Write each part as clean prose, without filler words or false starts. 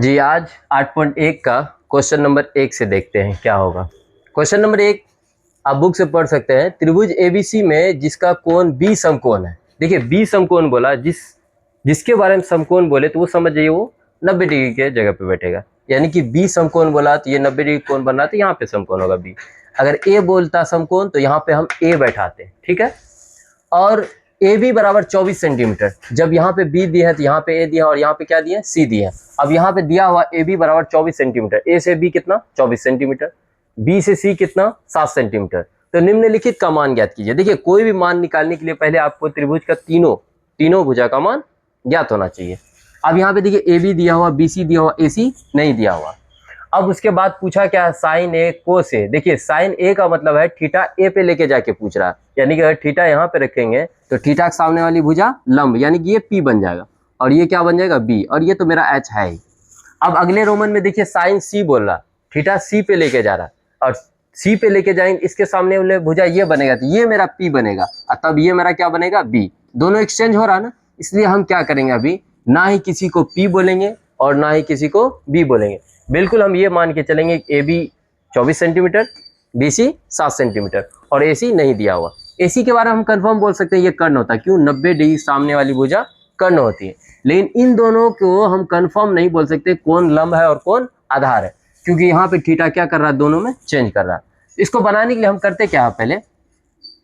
जी आज 8.1 का question number 1 से देखते हैं क्या होगा। क्वेश्चन नंबर 1 आप बुक से पढ़ सकते हैं। त्रिभुज एबीसी में जिसका कोण बी समकोण है। देखिए बी समकोण बोला, जिसके बारे में समकोण बोले तो वो समझ जाइए वो 90 डिग्री के जगह पे बैठेगा। यानी कि बी समकोण बोला तो ये 90 डिग्री कोण बन रहा तो यहाँ पे समकोण होगा बी। अगर ए बोलता समकोण तो यहाँ पे हम ए बैठाते हैं, ठीक है। और ए बी बराबर 24 सेंटीमीटर। जब यहाँ पे बी दिया है तो यहाँ पे ए दिया और यहाँ पे क्या दिया है, सी दिया है। अब यहाँ पे दिया हुआ ए बी बराबर 24 सेंटीमीटर। ए से बी कितना 24 सेंटीमीटर, बी से सी कितना 7 सेंटीमीटर। तो निम्नलिखित का मान ज्ञात कीजिए। देखिए कोई भी मान निकालने के लिए पहले आपको त्रिभुज का तीनों भुजा का मान ज्ञात होना चाहिए। अब यहाँ पे देखिए ए बी दिया हुआ, बी सी दिया हुआ, ए सी नहीं दिया हुआ। अब उसके बाद पूछा क्या है, साइन ए कोस ए। देखिए साइन ए का मतलब है थीटा ए पे लेके जाके पूछ रहा है। यानी कि अगर थीटा यहाँ पे रखेंगे तो थीटा के सामने वाली भुजा लंब, यानी कि ये पी बन जाएगा और ये क्या बन जाएगा बी, और ये तो मेरा एच है ही। अब अगले रोमन में देखिए साइन सी बोल रहा, थीटा सी पे लेके जा रहा और सी पे लेके जाएंगे, इसके सामने वाले भुजा ये बनेगा तो ये मेरा पी बनेगा और तब ये मेरा क्या बनेगा बी। दोनों एक्सचेंज हो रहा है ना, इसलिए हम क्या करेंगे अभी, ना ही किसी को पी बोलेंगे और ना ही किसी को बी बोलेंगे। बिल्कुल हम ये मान के चलेंगे A B 24 centimetre, B C 7 centimetre और ए सी नहीं दिया हुआ। ए सी के बारे में हम कंफर्म बोल सकते हैं ये कर्ण होता है, क्यों 90 डिग्री सामने वाली भुजा कर्ण होती है। लेकिन इन दोनों को हम कंफर्म नहीं बोल सकते कौन लंब है और कौन आधार है, क्योंकि यहाँ पे थीटा क्या कर रहा है, दोनों में चेंज कर रहा है। इसको बनाने के लिए हम करते क्या है, पहले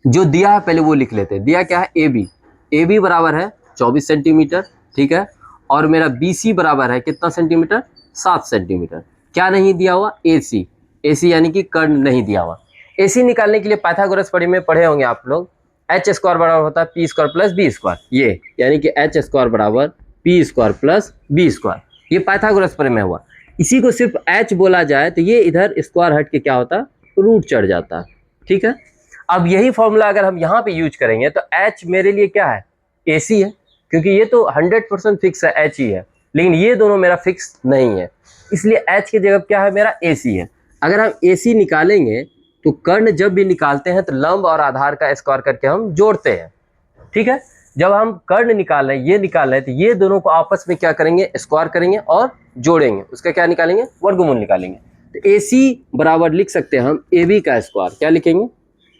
जो दिया है पहले वो लिख लेते हैं। दिया क्या है ए बी बराबर है 24 सेंटीमीटर, ठीक है। और मेरा बी सी बराबर है कितना सेंटीमीटर, 7 सेंटीमीटर। क्या नहीं दिया हुआ, ए सी यानी कि कर्ण नहीं दिया हुआ। ए सी निकालने के लिए पाइथागोरस में पढ़े होंगे आप लोग। एच स्क्वायर बराबर होता है P square plus B square, ये यानी कि एच स्क्वायर बराबर P square plus B square, ये पाइथागोरस में हुआ। इसी को सिर्फ एच बोला जाए तो ये इधर स्क्वायर हट के क्या होता है, रूट चढ़ जाता है, ठीक है। अब यही फॉर्मूला अगर हम यहाँ पे यूज करेंगे तो एच मेरे लिए क्या है, ए सी है, क्योंकि ये तो 100% फिक्स है, एच ही है। लेकिन ये दोनों मेरा फिक्स नहीं है, इसलिए एच की जगह क्या है मेरा ए सी है। अगर हम ए सी निकालेंगे तो कर्ण जब भी निकालते हैं तो लंब और आधार का स्क्वायर करके हम जोड़ते हैं, ठीक है। जब हम कर्ण निकाल रहे हैं, ये निकाल रहे हैं, तो ये दोनों को आपस में क्या करेंगे, स्क्वायर करेंगे और जोड़ेंगे, उसका क्या निकालेंगे, वर्गमूल निकालेंगे। तो ए सी बराबर लिख सकते हैं हम ए बी का स्क्वायर, क्या लिखेंगे,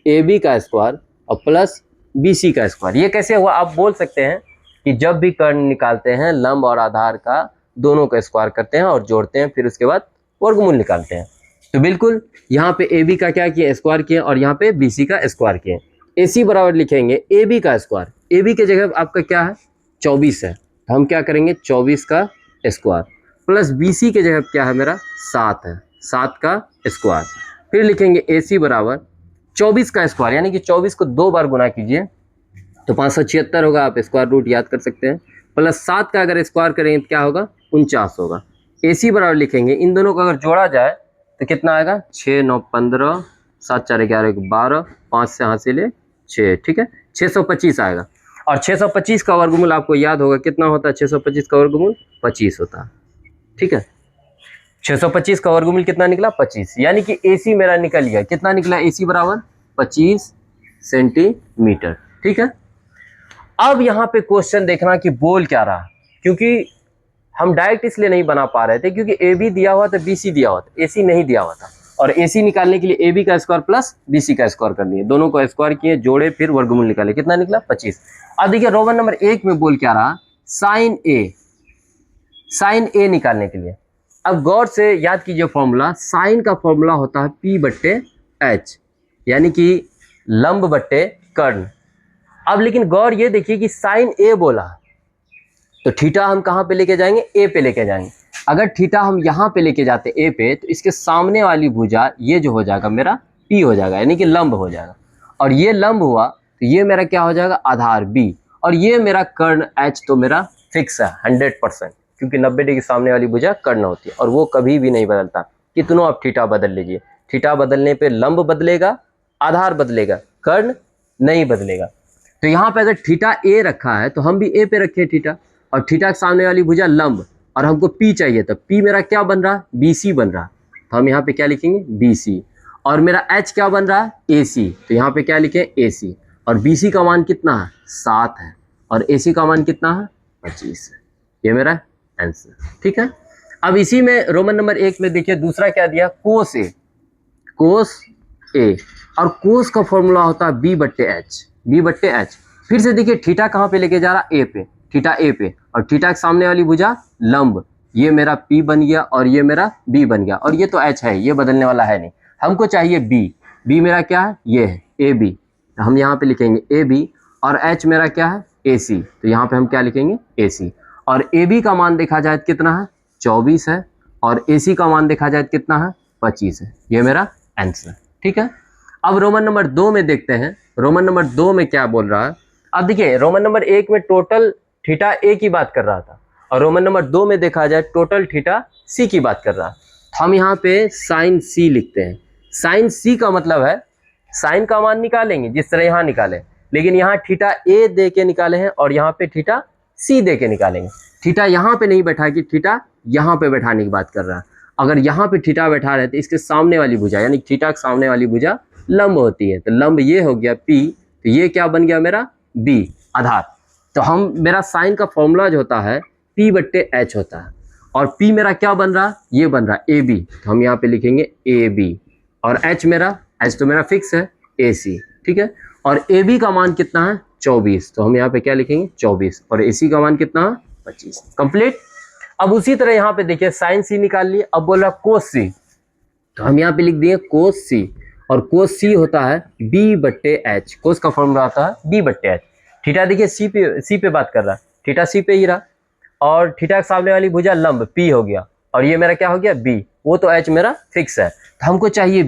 ए बी का स्क्वायर और प्लस बी सी का स्क्वायर। ये कैसे हुआ, आप बोल सकते हैं कि जब भी कर्ण निकालते हैं लंब और आधार का दोनों का स्क्वायर करते हैं और जोड़ते हैं, फिर उसके बाद वर्गमूल निकालते हैं। तो बिल्कुल यहाँ पे ए बी का क्या किया, स्क्वायर किए, और यहाँ पे बी सी का स्क्वायर किए। ए सी बराबर लिखेंगे ए बी का स्क्वायर, ए बी के जगह आपका क्या है 24 है, तो हम क्या करेंगे 24 का स्क्वायर, प्लस बी सी के जगह क्या है मेरा 7 है, 7 का स्क्वायर। फिर लिखेंगे ए सी बराबर 24 का स्क्वायर, यानी कि 24 को 2 बार गुना कीजिए तो 576 होगा, आप स्क्वायर रूट याद कर सकते हैं। प्लस 7 का अगर स्क्वायर करेंगे तो क्या होगा 49 होगा। ए सी बराबर लिखेंगे, इन दोनों को अगर जोड़ा जाए तो कितना आएगा 6 9 15 7 4 11 12, 5 से यहाँ से ले 6, ठीक है, 625 आएगा। और 625 का वर्गमूल आपको याद होगा कितना होता है, 625 का वर्गमूल 25 होता है, ठीक है। 625 का वर्गमूल कितना निकला 25, यानी कि ए सी मेरा निकल गया, कितना निकला ए सी बराबर 25 सेंटीमीटर, ठीक है। अब यहाँ पे क्वेश्चन देखना कि बोल क्या रहा, क्योंकि हम डायरेक्ट इसलिए नहीं बना पा रहे थे क्योंकि ए बी दिया हुआ था, बी सी दिया हुआ था, ए सी नहीं दिया हुआ था। और ए सी निकालने के लिए ए बी का स्क्वायर प्लस बी सी का स्क्वायर कर दिए, दोनों को स्क्वायर किए, जोड़े, फिर वर्गमूल निकाले, कितना निकला 25। अब देखिए रोमन नंबर 1 में बोल क्या रहा, साइन ए निकालने के लिए। अब गौर से याद कीजिए फॉर्मूला, साइन का फॉर्मूला होता है पी बट्टे एच, यानी कि लंब बट्टे कर्ण। अब लेकिन गौर ये देखिए कि साइन ए बोला तो थीटा हम कहाँ पे लेके जाएंगे, ए पे लेके जाएंगे। अगर थीटा हम यहाँ पे लेके जाते ए पे तो इसके सामने वाली भुजा ये जो हो जाएगा मेरा पी हो जाएगा, यानी कि लंब हो जाएगा। और ये लंब हुआ तो ये मेरा क्या हो जाएगा आधार बी, और ये मेरा कर्ण एच तो मेरा फिक्स है 100%, क्योंकि 90 डिग्री सामने वाली भुजा कर्ण होती है और वो कभी भी नहीं बदलता। कितनों आप थीटा बदल लीजिए, थीटा बदलने पे लंब बदलेगा, आधार बदलेगा, कर्ण नहीं बदलेगा। तो यहाँ पे अगर थीटा ए रखा है तो हम भी ए पे रखे थीटा, और थीटा के सामने वाली भुजा लंब, और हमको पी चाहिए, तो पी मेरा क्या बन रहा है बी सी बन रहा है, तो हम यहाँ पे क्या लिखेंगे बी सी। और मेरा एच क्या बन रहा है ए सी, तो यहाँ पे क्या लिखे ए सी। और बी सी का मान कितना है 7 है, और ए सी का मान कितना है 25 है। ये मेरा आंसर, ठीक है। अब इसी में रोमन नंबर 1 में देखिए दूसरा क्या दिया, कोस ए, कोस ए, और कोस का फॉर्मूला होता है B/H, B/H। फिर से देखिए थीटा कहाँ पे लेके जा रहा, ए पे, थीटा ए पे, और थीटा के सामने वाली भुजा लंब, ये मेरा P बन गया और ये मेरा B बन गया, और ये तो H है, ये बदलने वाला है नहीं। हमको चाहिए B, B मेरा क्या है, ये है AB, तो हम यहाँ पे लिखेंगे AB, और H मेरा क्या है, AC, तो यहाँ पे हम क्या लिखेंगे, AC, और AB का मान देखा जाए कितना है, 24 है, और AC का मान देखा जाए कितना है, 25 है। ये मेरा आंसर, ठीक है। अब रोमन नंबर 2 में देखते हैं, रोमन नंबर 2 में क्या बोल रहा है। अब देखिए रोमन नंबर 1 में टोटल थीटा ए की बात कर रहा था, और रोमन नंबर 2 में देखा जाए टोटल थीटा सी की बात कर रहा है। तो हम यहाँ पे साइन सी लिखते हैं। साइन सी का मतलब है साइन का मान निकालेंगे जिस तरह यहाँ निकाले, लेकिन यहाँ थीटा ए दे के निकाले हैं और यहाँ पे थीटा सी दे के निकालेंगे। थीटा यहाँ पे नहीं बैठा कि थीटा यहाँ पे बैठाने की बात कर रहा है। अगर यहाँ पे थीटा बैठा रहे तो इसके सामने वाली भुजा यानी थीटा के सामने वाली भुजा लंब होती है, तो लंब ये हो गया P, तो ये क्या बन गया मेरा B, आधार। तो हम मेरा साइन का फॉर्मूला जो होता है P/H होता है, और P मेरा क्या बन रहा, ये बन रहा AB, तो हम यहाँ पे लिखेंगे AB, और H तो मेरा फिक्स है AC, ठीक है। और AB का मान कितना है, 24, तो हम यहाँ पे क्या लिखेंगे 24, और AC का मान कितना है, 25, कंप्लीट। अब उसी तरह यहाँ पे देखिए साइन सी निकाल लिए, अब बोल रहा कोस सी, तो हम यहाँ पे लिख दिए कोस सी, और कोस सी होता है B/H, कोस का फॉर्मूला होता है B/H। थीटा देखिए सी पे बात कर रहा है, थीटा सी पे ही रहा, और थीटा के सामने वाली भुजा लंब P हो गया, और ये मेरा क्या हो गया B, वो तो H मेरा फिक्स है, तो हमको चाहिए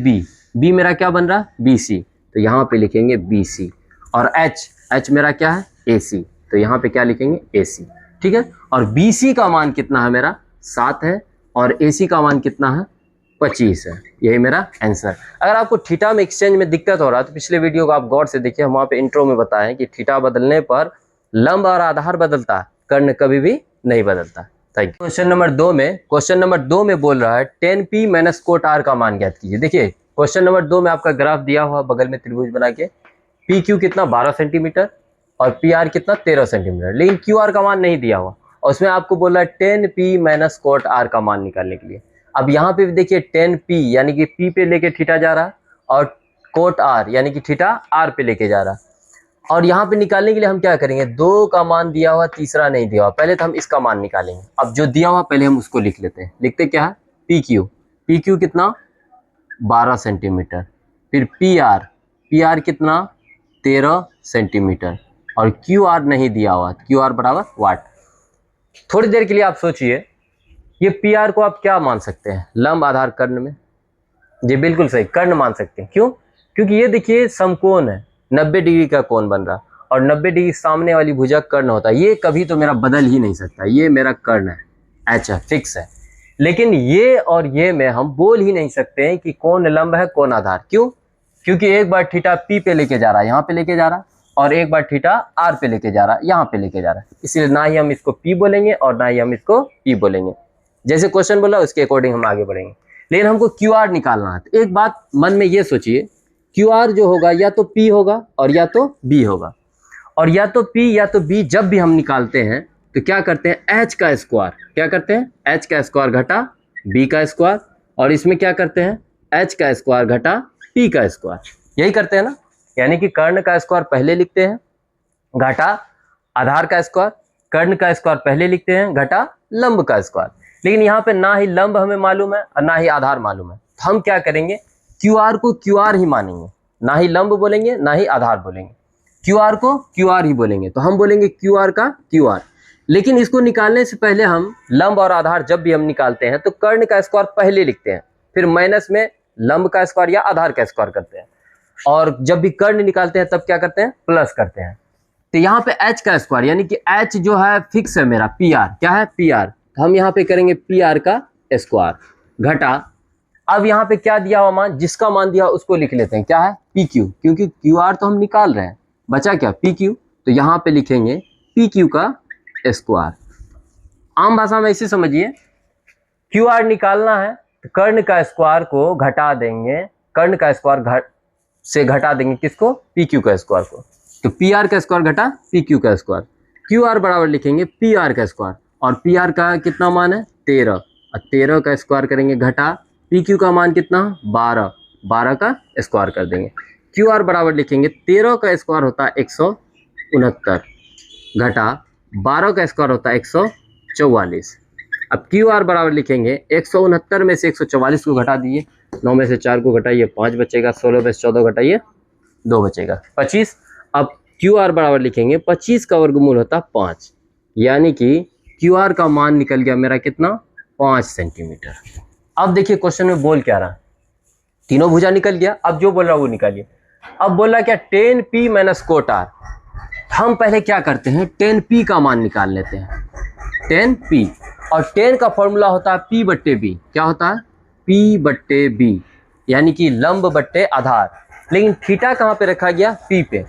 B मेरा क्या बन रहा है BC, तो यहाँ पे लिखेंगे BC, और H मेरा क्या है AC, तो यहाँ पे क्या लिखेंगे AC, ठीक है। और BC का मान कितना है मेरा 7 है, और AC का मान कितना है 25 है। यही मेरा आंसर। अगर आपको थीटा में एक्सचेंज में दिक्कत हो रहा है तो पिछले वीडियो को आप गौर से देखिए, हम वहाँ पे इंट्रो में बताएं कि थीटा बदलने पर लंब और आधार बदलता है, कर्ण कभी भी नहीं बदलता। Thank you. क्वेश्चन नंबर 2 में बोल रहा है 10P - कोट R का मान ज्ञात कीजिए। देखिए क्वेश्चन नंबर 2 में आपका ग्राफ दिया हुआ बगल में त्रिभुज बना के, PQ कितना 12 सेंटीमीटर और PR कितना 13 सेंटीमीटर, लेकिन QR का मान नहीं दिया हुआ, और उसमें आपको बोल रहा है 10P - कोट R का मान निकालने के लिए। अब यहाँ पे भी देखिए 10P यानी कि P पे लेके थीटा जा रहा है, और कोट R यानी कि थीटा R पे लेके जा रहा है, और यहाँ पे निकालने के लिए हम क्या करेंगे, 2 का मान दिया हुआ, तीसरा नहीं दिया हुआ, पहले तो हम इसका मान निकालेंगे। अब जो दिया हुआ पहले हम उसको लिख लेते हैं। लिखते क्या है PQ कितना 12 सेंटीमीटर, फिर PR कितना 13 सेंटीमीटर, और QR नहीं दिया हुआ, QR बराबर वाट। थोड़ी देर के लिए आप सोचिए, ये PR को आप क्या मान सकते हैं, लंब आधार कर्ण में, जी बिल्कुल सही, कर्ण मान सकते हैं। क्यों, क्योंकि ये देखिए समकोण है, 90 डिग्री का कोण बन रहा, और 90 डिग्री सामने वाली भुजा कर्ण होता है, ये कभी तो मेरा बदल ही नहीं सकता, ये मेरा कर्ण है, अच्छा फिक्स है। लेकिन ये और ये में हम बोल ही नहीं सकते हैं कि कौन लंब है कौन आधार। क्यों, क्योंकि एक बार थीटा P पे लेके जा रहा है, यहाँ पे लेके जा रहा है, और एक बार थीटा R पे लेके जा रहा है, यहाँ पे लेके जा रहा है, इसलिए ना ही हम इसको P बोलेंगे और ना ही हम इसको P बोलेंगे। जैसे क्वेश्चन बोला उसके अकॉर्डिंग हम आगे बढ़ेंगे, लेकिन हमको QR निकालना है। तो एक बात मन में ये सोचिए, QR जो होगा या तो P होगा और या तो B होगा, और या तो P या तो B जब भी हम निकालते हैं तो क्या करते हैं, H का स्क्वायर, क्या करते हैं H का स्क्वायर घटा B का स्क्वायर, और इसमें क्या करते हैं H का स्क्वायर घटा P का स्क्वायर, यही करते हैं ना। यानी कि कर्ण का स्क्वायर पहले लिखते हैं घटा आधार का स्क्वायर, कर्ण का स्क्वायर पहले लिखते हैं घटा लंब का स्क्वायर। लेकिन यहाँ पे ना ही लंब हमें मालूम है और ना ही आधार मालूम है, तो हम क्या करेंगे, QR को QR ही मानेंगे, ना ही लंब बोलेंगे ना ही आधार बोलेंगे, QR को QR ही बोलेंगे। तो हम बोलेंगे QR का QR, लेकिन इसको निकालने से पहले हम लंब और आधार जब भी हम निकालते हैं तो कर्ण का स्क्वायर पहले लिखते हैं, फिर माइनस में लंब का स्क्वायर या आधार का स्क्वायर करते हैं, और जब भी कर्ण निकालते हैं तब क्या करते हैं, प्लस करते हैं। तो यहाँ पे H का स्क्वायर यानी कि H जो है फिक्स है मेरा, PR क्या है PR, तो हम यहाँ पे करेंगे PR का स्क्वायर घटा, अब यहाँ पे क्या दिया हुआ मान, जिसका मान दिया उसको लिख लेते हैं, क्या है PQ, क्योंकि QR तो हम निकाल रहे हैं, बचा क्या PQ, तो यहाँ पे लिखेंगे PQ का स्क्वायर। आम भाषा में ऐसे समझिए, QR निकालना है तो कर्ण का स्क्वायर को घटा देंगे, कर्ण का स्क्वायर से घटा देंगे किसको, PQ का स्क्वायर को, तो PR का स्क्वायर घटा PQ का स्क्वायर, QR बराबर लिखेंगे PR का स्क्वायर, और PR का कितना मान है 13, और 13 का स्क्वायर करेंगे घटा पी क्यू का मान कितना 12, 12 का स्क्वायर कर देंगे। क्यू आर बराबर लिखेंगे 13 का स्क्वायर होता है 169 घटा 12 का स्क्वायर होता है 144। अब क्यू आर बराबर लिखेंगे 169 में से 144 को घटा दिए, 9 में से 4 को घटाइए 5 बचेगा, 16 में से 14 घटाइए 2 बचेगा 25। अब क्यू आर बराबर लिखेंगे 25 का वर्गमूल होता है 5, यानी कि क्यू आर का मान निकल गया मेरा कितना 5 सेंटीमीटर। अब देखिए क्वेश्चन में बोल क्या रहा, तीनों भुजा निकल गया, अब जो बोल रहा वो निकालिए। अब बोल रहा क्या 10p माइनस कोट आर। हम पहले क्या करते हैं 10p का मान निकाल लेते हैं, 10p, और 10 का फॉर्मूला होता है p बट्टे b। क्या होता है p बट्टे b, यानी कि लंब बट्टे आधार। लेकिन थीटा कहाँ पे रखा गया p पे।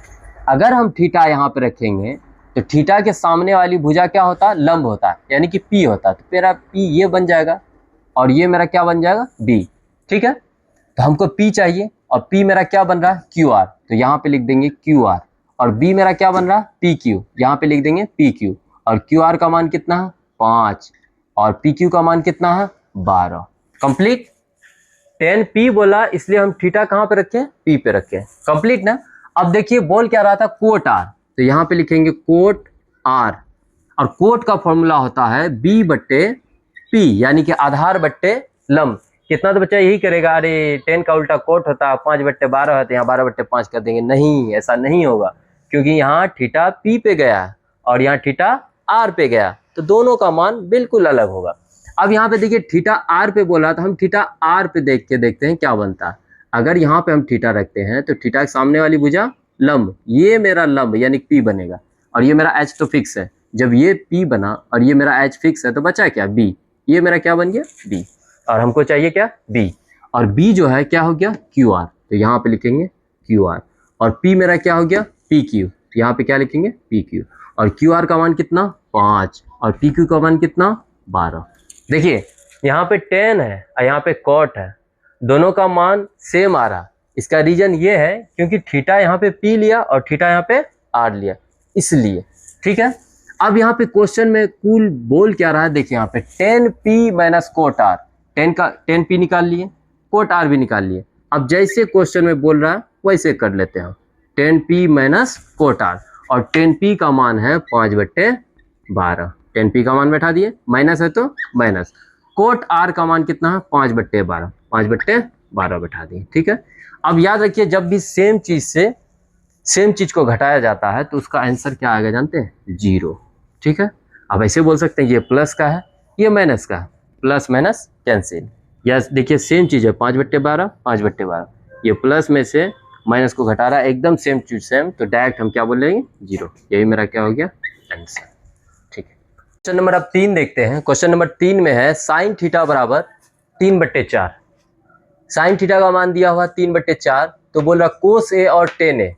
अगर हम थीटा यहाँ पे रखेंगे तो थीटा के सामने वाली भुजा क्या होता है लंब होता है, यानी कि p होता है, तो मेरा p ये बन जाएगा और ये मेरा क्या बन जाएगा b। ठीक है, तो हमको p चाहिए और p मेरा क्या बन रहा है क्यू आर, तो यहाँ पे लिख देंगे क्यू आर, और b मेरा क्या बन रहा है पी क्यू, यहाँ पे लिख देंगे पी क्यू, और क्यू आर का मान कितना है 5 और पी क्यू का मान कितना है 12। कंप्लीट। 10p बोला इसलिए हम थीटा कहाँ पे रखें p पे रखें। कंप्लीट ना। अब देखिए बोल क्या रहा था कोट आर, तो यहाँ पे लिखेंगे कोट आर, और कोट का फॉर्मूला होता है b बट्टे p, यानी कि आधार बट्टे लंब। कितना तो बच्चा यही करेगा, अरे 10 का उल्टा कोट होता है 5 बट्टे 12 होता है, यहाँ 12 बट्टे 5 कर देंगे। नहीं, ऐसा नहीं होगा, क्योंकि यहाँ थीटा p पे गया है और यहाँ थीटा r पे गया, तो दोनों का मान बिल्कुल अलग होगा। अब यहाँ पे देखिए थीटा r पे बोला, तो हम थीटा r पे देख के देखते हैं क्या बनता है। अगर यहाँ पे हम थीटा रखते हैं तो थीटा के सामने वाली भुजा लंब, ये मेरा लंब यानी p बनेगा, और ये मेरा h तो फिक्स है। जब ये p बना और ये मेरा h फिक्स है तो बचा क्या b, ये मेरा क्या बन गया b, और हमको चाहिए क्या b, और b जो है क्या हो गया क्यू आर, तो यहाँ पे लिखेंगे क्यू आर, और p मेरा क्या हो गया पी क्यू, तो यहाँ पे क्या लिखेंगे पी क्यू, और क्यू आर का मान कितना 5 और पी क्यू का मान कितना 12। देखिए यहाँ पे 10 है और यहाँ पे कॉट है, दोनों का मान सेम आ रहा। इसका रीजन ये है क्योंकि थीटा यहाँ पे p लिया और थीटा यहाँ पे r लिया, इसलिए। ठीक है, अब यहाँ पे क्वेश्चन में कुल बोल क्या रहा है, देखिए यहाँ पे 10p minus cot are, 10p निकाल लिए, कोट आर भी निकाल लिए। अब जैसे क्वेश्चन में बोल रहा है वैसे कर लेते हैं, 10p माइनस कोट आर, और 10p का मान है 5 बट्टे 12, 10p का मान बैठा दिए, माइनस है तो माइनस, कोट आर का मान कितना है 5 बट्टे 12, 5 बट्टे 12 बैठा दिए। ठीक है, अब याद रखिए जब भी सेम चीज से सेम चीज को घटाया जाता है तो उसका आंसर क्या आएगा जानते हैं 0। ठीक है, अब ऐसे बोल सकते हैं ये प्लस का है ये माइनस का है, प्लस माइनस कैंसिल। यस, देखिए सेम चीज है 5 बट्टे 12, 5 बट्टे 12, ये प्लस में से माइनस को घटा रहा है, एकदम सेम चीज सेम, तो डायरेक्ट हम क्या बोलेंगे 0। यही मेरा क्या हो गया आंसर। ठीक है, क्वेश्चन नंबर अब 3 देखते हैं। क्वेश्चन नंबर 3 में है साइन थीटा बराबर 3 बट्टे 4। साइन थीटा का मान दिया हुआ 3 बट्टे 4, तो बोल रहा कोस ए और टेन ए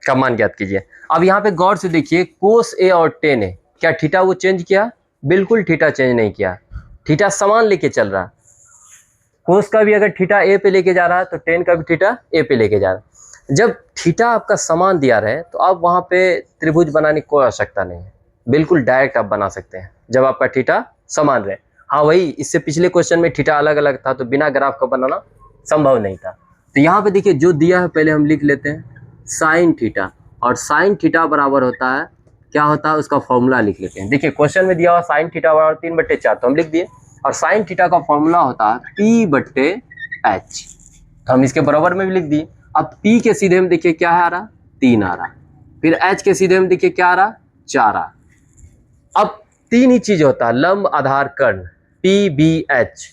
का मान ज्ञात कीजिए। अब यहाँ पे गौर से देखिए कोस ए और टेन ए, क्या थीटा वो चेंज किया? बिल्कुल थीटा चेंज नहीं किया, थीटा समान लेके चल रहा। कोस का भी अगर थीटा ए पे लेके जा रहा है तो टेन का भी थीटा ए पे लेके जा रहा है। जब थीटा आपका समान दिया रहे तो आप वहाँ पे त्रिभुज बनाने की कोई आवश्यकता नहीं है, बिल्कुल डायरेक्ट आप बना सकते हैं जब आपका थीटा समान रहे। हाँ वही, इससे पिछले क्वेश्चन में थीटा अलग अलग था तो बिना ग्राफ का बनाना संभव नहीं था। तो यहाँ पे देखिए जो दिया है पहले हम लिख लेते हैं साइन थीटा, और साइन थीटा बराबर होता है क्या होता है उसका फॉर्मूला लिख लेते हैं। देखिए क्वेश्चन में दिया हुआ साइन थीटा बराबर 3 बट्टे 4 तो हम लिख दिए, और साइन थीटा का फॉर्मूला होता है P बट्टे H, तो हम इसके बराबर में भी लिख दिए। अब P के सीधे में देखिए क्या आ रहा 3 आ रहा, फिर H के सीधे में देखिए क्या आ रहा 4 आ। अब 3 ही चीज होता है लंब आधार कर्ण P B H।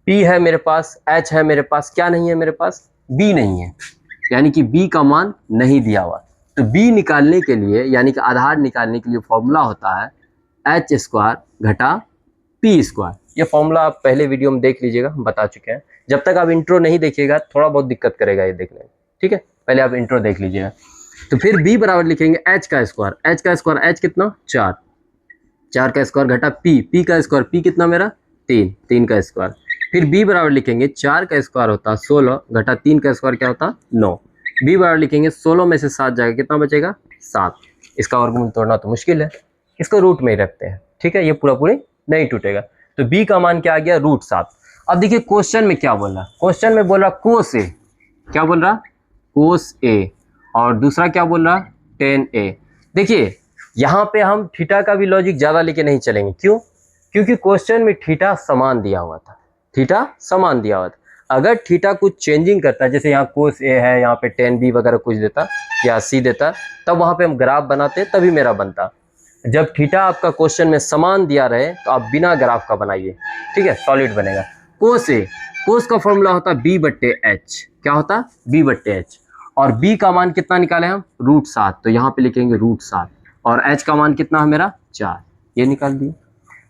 P है मेरे पास, H है मेरे पास, क्या नहीं है मेरे पास B नहीं है, यानी कि B का मान नहीं दिया हुआ। तो B निकालने के लिए यानी कि आधार निकालने के लिए फॉर्मूला होता है H स्क्वायर घटा P स्क्वायर। ये फॉर्मूला आप पहले वीडियो में देख लीजिएगा, हम बता चुके हैं। जब तक आप इंट्रो नहीं देखिएगा थोड़ा बहुत दिक्कत करेगा ये देखने में, ठीक है, पहले आप इंट्रो देख लीजिएगा। तो फिर B बराबर लिखेंगे H का स्क्वायर, H का स्क्वायर H कितना 4, 4 का स्क्वायर घटा P, P का स्क्वायर P कितना मेरा 3, 3 का स्क्वायर। फिर B बराबर लिखेंगे 4 का स्क्वायर होता है 16 घटा 3 का स्क्वायर क्या होता 9। B बराबर लिखेंगे 16 में से 7 जाएगा कितना बचेगा 7। इसका वर्गमूल तोड़ना तो मुश्किल है, इसको रूट में ही रखते हैं, ठीक है, ये पूरा पूरी नहीं टूटेगा। तो b का मान क्या आ गया, √7। अब देखिए क्वेश्चन में क्या बोल रहा, क्वेश्चन में बोल रहा कोस ए, क्या बोल रहा, कोस ए, और दूसरा क्या बोल रहा, tan a। देखिए यहाँ पे हम थीटा का भी लॉजिक ज़्यादा लेके नहीं चलेंगे, क्यों, क्योंकि क्वेश्चन में थीटा समान दिया हुआ था, थीटा समान दिया हुआ था। अगर थीटा कुछ चेंजिंग करता है, जैसे यहाँ कोस ए है, यहाँ पे tan b वगैरह कुछ देता या c देता, तब वहाँ पे हम ग्राफ बनाते, तभी मेरा बनता। जब थीटा आपका क्वेश्चन में समान दिया रहे तो आप बिना ग्राफ का बनाइए, ठीक है, सॉलिड बनेगा। कोस ए, कोस का फॉर्मूला होता b/h, क्या होता, b/h, और b का मान कितना निकाले हम, √7, तो यहाँ पे लिखेंगे √7, और h का मान कितना है मेरा 4, ये निकाल दिए।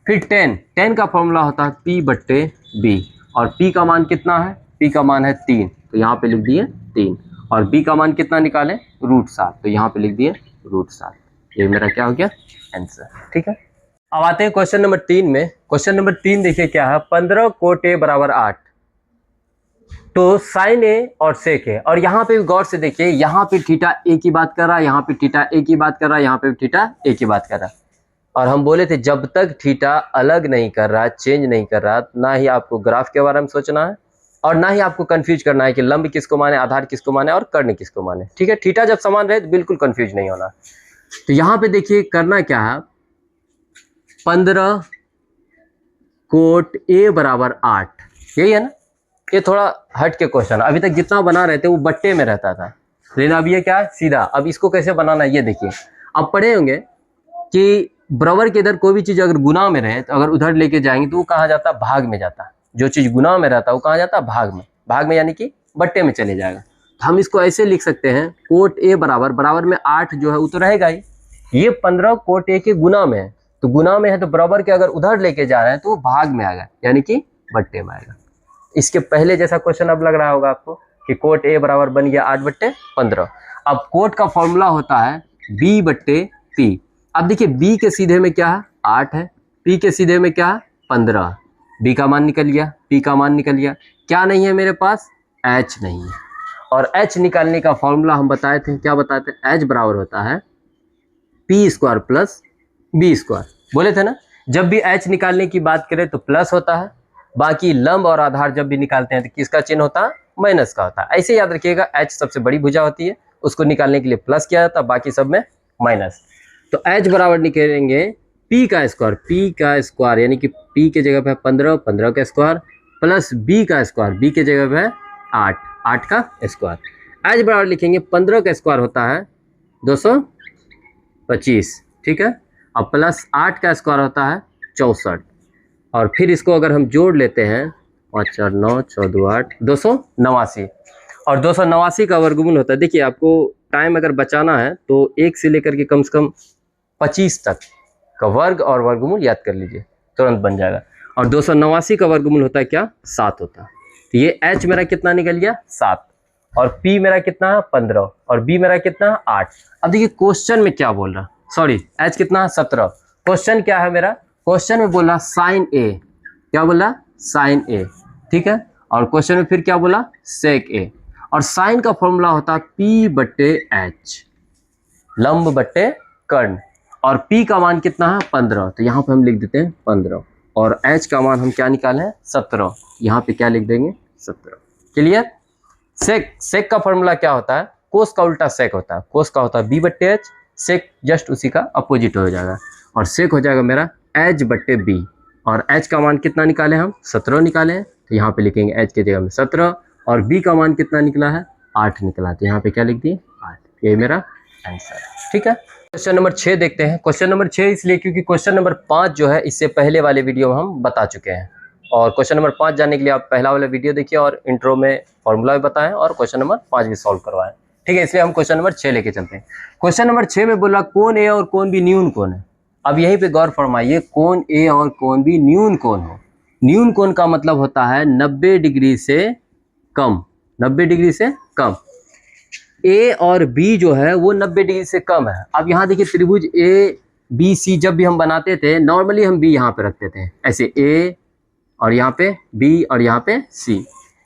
फिर tan का फॉर्मूला होता है p/b, और p का मान कितना है, p का मान है 3, तो यहाँ पे लिख दिए 3, और b का मान कितना निकाले, √7, तो यहाँ पे लिख दिए √7। ये मेरा क्या हो गया, आंसर, ठीक है। अब आते हैं क्वेश्चन नंबर 3 में। क्वेश्चन नंबर 3 देखिए क्या है, 15 कोट a बराबर 8, तो साइन ए और सेक है, और यहाँ पे भी गौर से देखिए, यहाँ पे थीटा ए की बात कर रहा है, यहाँ पे थीटा ए की बात कर रहा है, यहाँ पे थीटा ए की बात कर रहा है। और हम बोले थे जब तक थीटा अलग नहीं कर रहा, चेंज नहीं कर रहा, ना ही आपको ग्राफ के बारे में सोचना है और ना ही आपको कंफ्यूज करना है कि लंब किसको माने, आधार किसको माने और कर्ण किसको माने, ठीक है। थीटा जब समान रहे तो बिल्कुल कंफ्यूज नहीं होना। तो यहाँ पे देखिए करना क्या है, 15 कोट ए बराबर 8, यही है ना। ये थोड़ा हट के क्वेश्चन, अभी तक जितना बना रहे थे वो बट्टे में रहता था, लेकिन अब ये क्या है, सीधा। अब इसको कैसे बनाना है ये देखिए। अब पढ़े होंगे कि बराबर के इधर कोई भी चीज़ अगर गुना में रहे तो अगर उधर लेके जाएंगे तो वो कहाँ जाता, भाग में जाता। जो चीज़ गुना में रहता है वो कहाँ जाता, भाग में, भाग में यानी कि बट्टे में चले जाएगा। तो हम इसको ऐसे लिख सकते हैं, कोट ए बराबर, बराबर में 8 जो है वो तो रहेगा ही, ये 15 कोट ए के गुना में है, तो गुना में है तो बराबर के अगर उधर लेके जा रहे हैं तो वो भाग में आएगा, यानी कि बट्टे में आएगा। इसके पहले जैसा क्वेश्चन अब लग रहा होगा आपको कि कोट ए बराबर बन गया 8/15। अब कोट का फॉर्मूला होता है b/p। अब देखिए b के सीधे में क्या है, 8 है, p के सीधे में क्या है, 15। b का मान निकल गया, p का मान निकल गया, क्या नहीं है मेरे पास, h नहीं है। और h निकालने का फॉर्मूला हम बताए थे, क्या बताए थे, h बराबर होता है p² + b², बोले थे ना। जब भी h निकालने की बात करें तो प्लस होता है, बाकी लंब और आधार जब भी निकालते हैं तो किसका चिन्ह होता है, माइनस का होता है। ऐसे याद रखिएगा, h सबसे बड़ी भुजा होती है, उसको निकालने के लिए प्लस किया जाता है, बाकी सब में माइनस। तो h बराबर निकालेंगे p का स्क्वायर, यानी कि p के जगह पे है 15, 15 का स्क्वायर, प्लस b का स्क्वायर, b के जगह पे है 8, 8 का स्क्वायर। h बराबर लिखेंगे 15 का स्क्वायर होता है 225, ठीक है, और प्लस 8 का स्क्वायर होता है 64, और फिर इसको अगर हम जोड़ लेते हैं 5 4 9 14 8 289, और 289 का वर्गमूल होता है। देखिए आपको टाइम अगर बचाना है तो 1 से लेकर के कम से कम 25 तक का वर्ग और वर्गमूल याद कर लीजिए, तुरंत बन जाएगा। और 289 का वर्गमूल होता है क्या, 7 होता है। तो ये h मेरा कितना निकल गया, 7, और p मेरा कितना है 15, और b मेरा कितना है 8। अब देखिए क्वेश्चन में क्या बोल रहा, सॉरी h कितना है 17। क्वेश्चन क्या है मेरा, क्वेश्चन में बोला साइन ए, क्या बोला, साइन ए, ठीक है, और क्वेश्चन में फिर क्या बोला, सेक ए, और साइन का फॉर्मूला होता है p/h, लंब बट्टे कर्ण, और p का मान कितना है 15, तो यहाँ पे हम लिख देते हैं 15, और h का मान हम क्या निकाले हैं 17, यहाँ पे क्या लिख देंगे 17। क्लियर। सेक का फॉर्मूला क्या होता है, कोस का उल्टा सेक होता है, कोस का होता है b/h, सेक जस्ट उसी का अपोजिट हो जाएगा, और सेक हो जाएगा मेरा h/b, और h का मान कितना निकाले हम 17 निकाले हैं, तो यहाँ पे लिखेंगे h के जगह में 17, और b का मान कितना निकला है 8 निकला, तो यहाँ पे क्या लिख दिए 8, ये मेरा आंसर, ठीक है। क्वेश्चन नंबर 6 देखते हैं। क्वेश्चन नंबर 6 इसलिए क्योंकि क्वेश्चन नंबर 5 जो है इससे पहले वाले वीडियो में हम बता चुके हैं, और क्वेश्चन नंबर 5 जानने के लिए आप पहला वाला वीडियो देखिए और इंट्रो में फॉर्मूला भी बताएं और क्वेश्चन नंबर 5 भी सॉल्व करवाएं, ठीक है। इसलिए हम क्वेश्चन नंबर 6 लेके चलते हैं। क्वेश्चन नंबर 6 में बोला कोण ए और कोण बी न्यून कोण है। अब यहीं पे गौर फरमाइए, कोण ए और कोण बी न्यून कोण हो। न्यून कोण का मतलब होता है 90 डिग्री से कम, 90 डिग्री से कम। ए और बी जो है वो 90 डिग्री से कम है। अब यहाँ देखिए त्रिभुज ए बी सी जब भी हम बनाते थे नॉर्मली हम बी यहाँ पे रखते थे, ऐसे ए और यहाँ पे बी और यहाँ पे सी,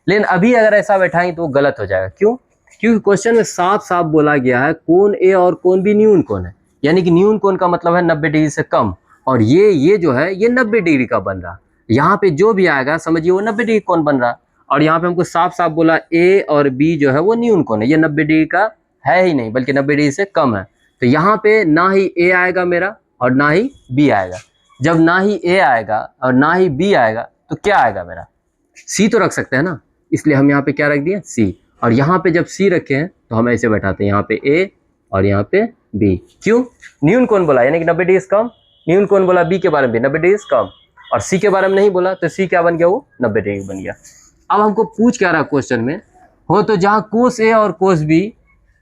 लेकिन अभी अगर ऐसा बैठाएंगे तो वो गलत हो जाएगा। क्यों? क्योंकि क्वेश्चन में साफ साफ बोला गया है कोण ए और कोण बी न्यून कोण है, यानी कि न्यून कोण का मतलब है 90 डिग्री से कम, और ये जो है ये 90 डिग्री का बन रहा। यहाँ पे जो भी आएगा समझिए वो 90 डिग्री कोण बन रहा। और यहाँ पे हमको साफ साफ बोला ए और बी जो है वो न्यून कोण है, ये 90 डिग्री का है ही नहीं बल्कि 90 डिग्री से कम है। तो यहाँ पे ना ही ए आएगा मेरा और ना ही बी आएगा। जब ना ही ए आएगा और ना ही बी आएगा तो क्या आएगा मेरा, सी तो रख सकते हैं ना, इसलिए हम यहाँ पे क्या रख दिए, सी। और यहाँ पे जब सी रखे हैं तो हम ऐसे बैठाते हैं यहाँ पे ए और यहाँ पे बी। क्यों, न्यून कोण बोला यानी कि 90 डिग्री से कम, न्यून कोण बोला बी के बारे में 90 डिग्री से कम, और सी के बारे में नहीं बोला तो सी क्या बन गया, वो 90 डिग्री बन गया। अब हमको पूछ क्या रहा क्वेश्चन में, हो तो जहाँ कोस ए और कोस बी,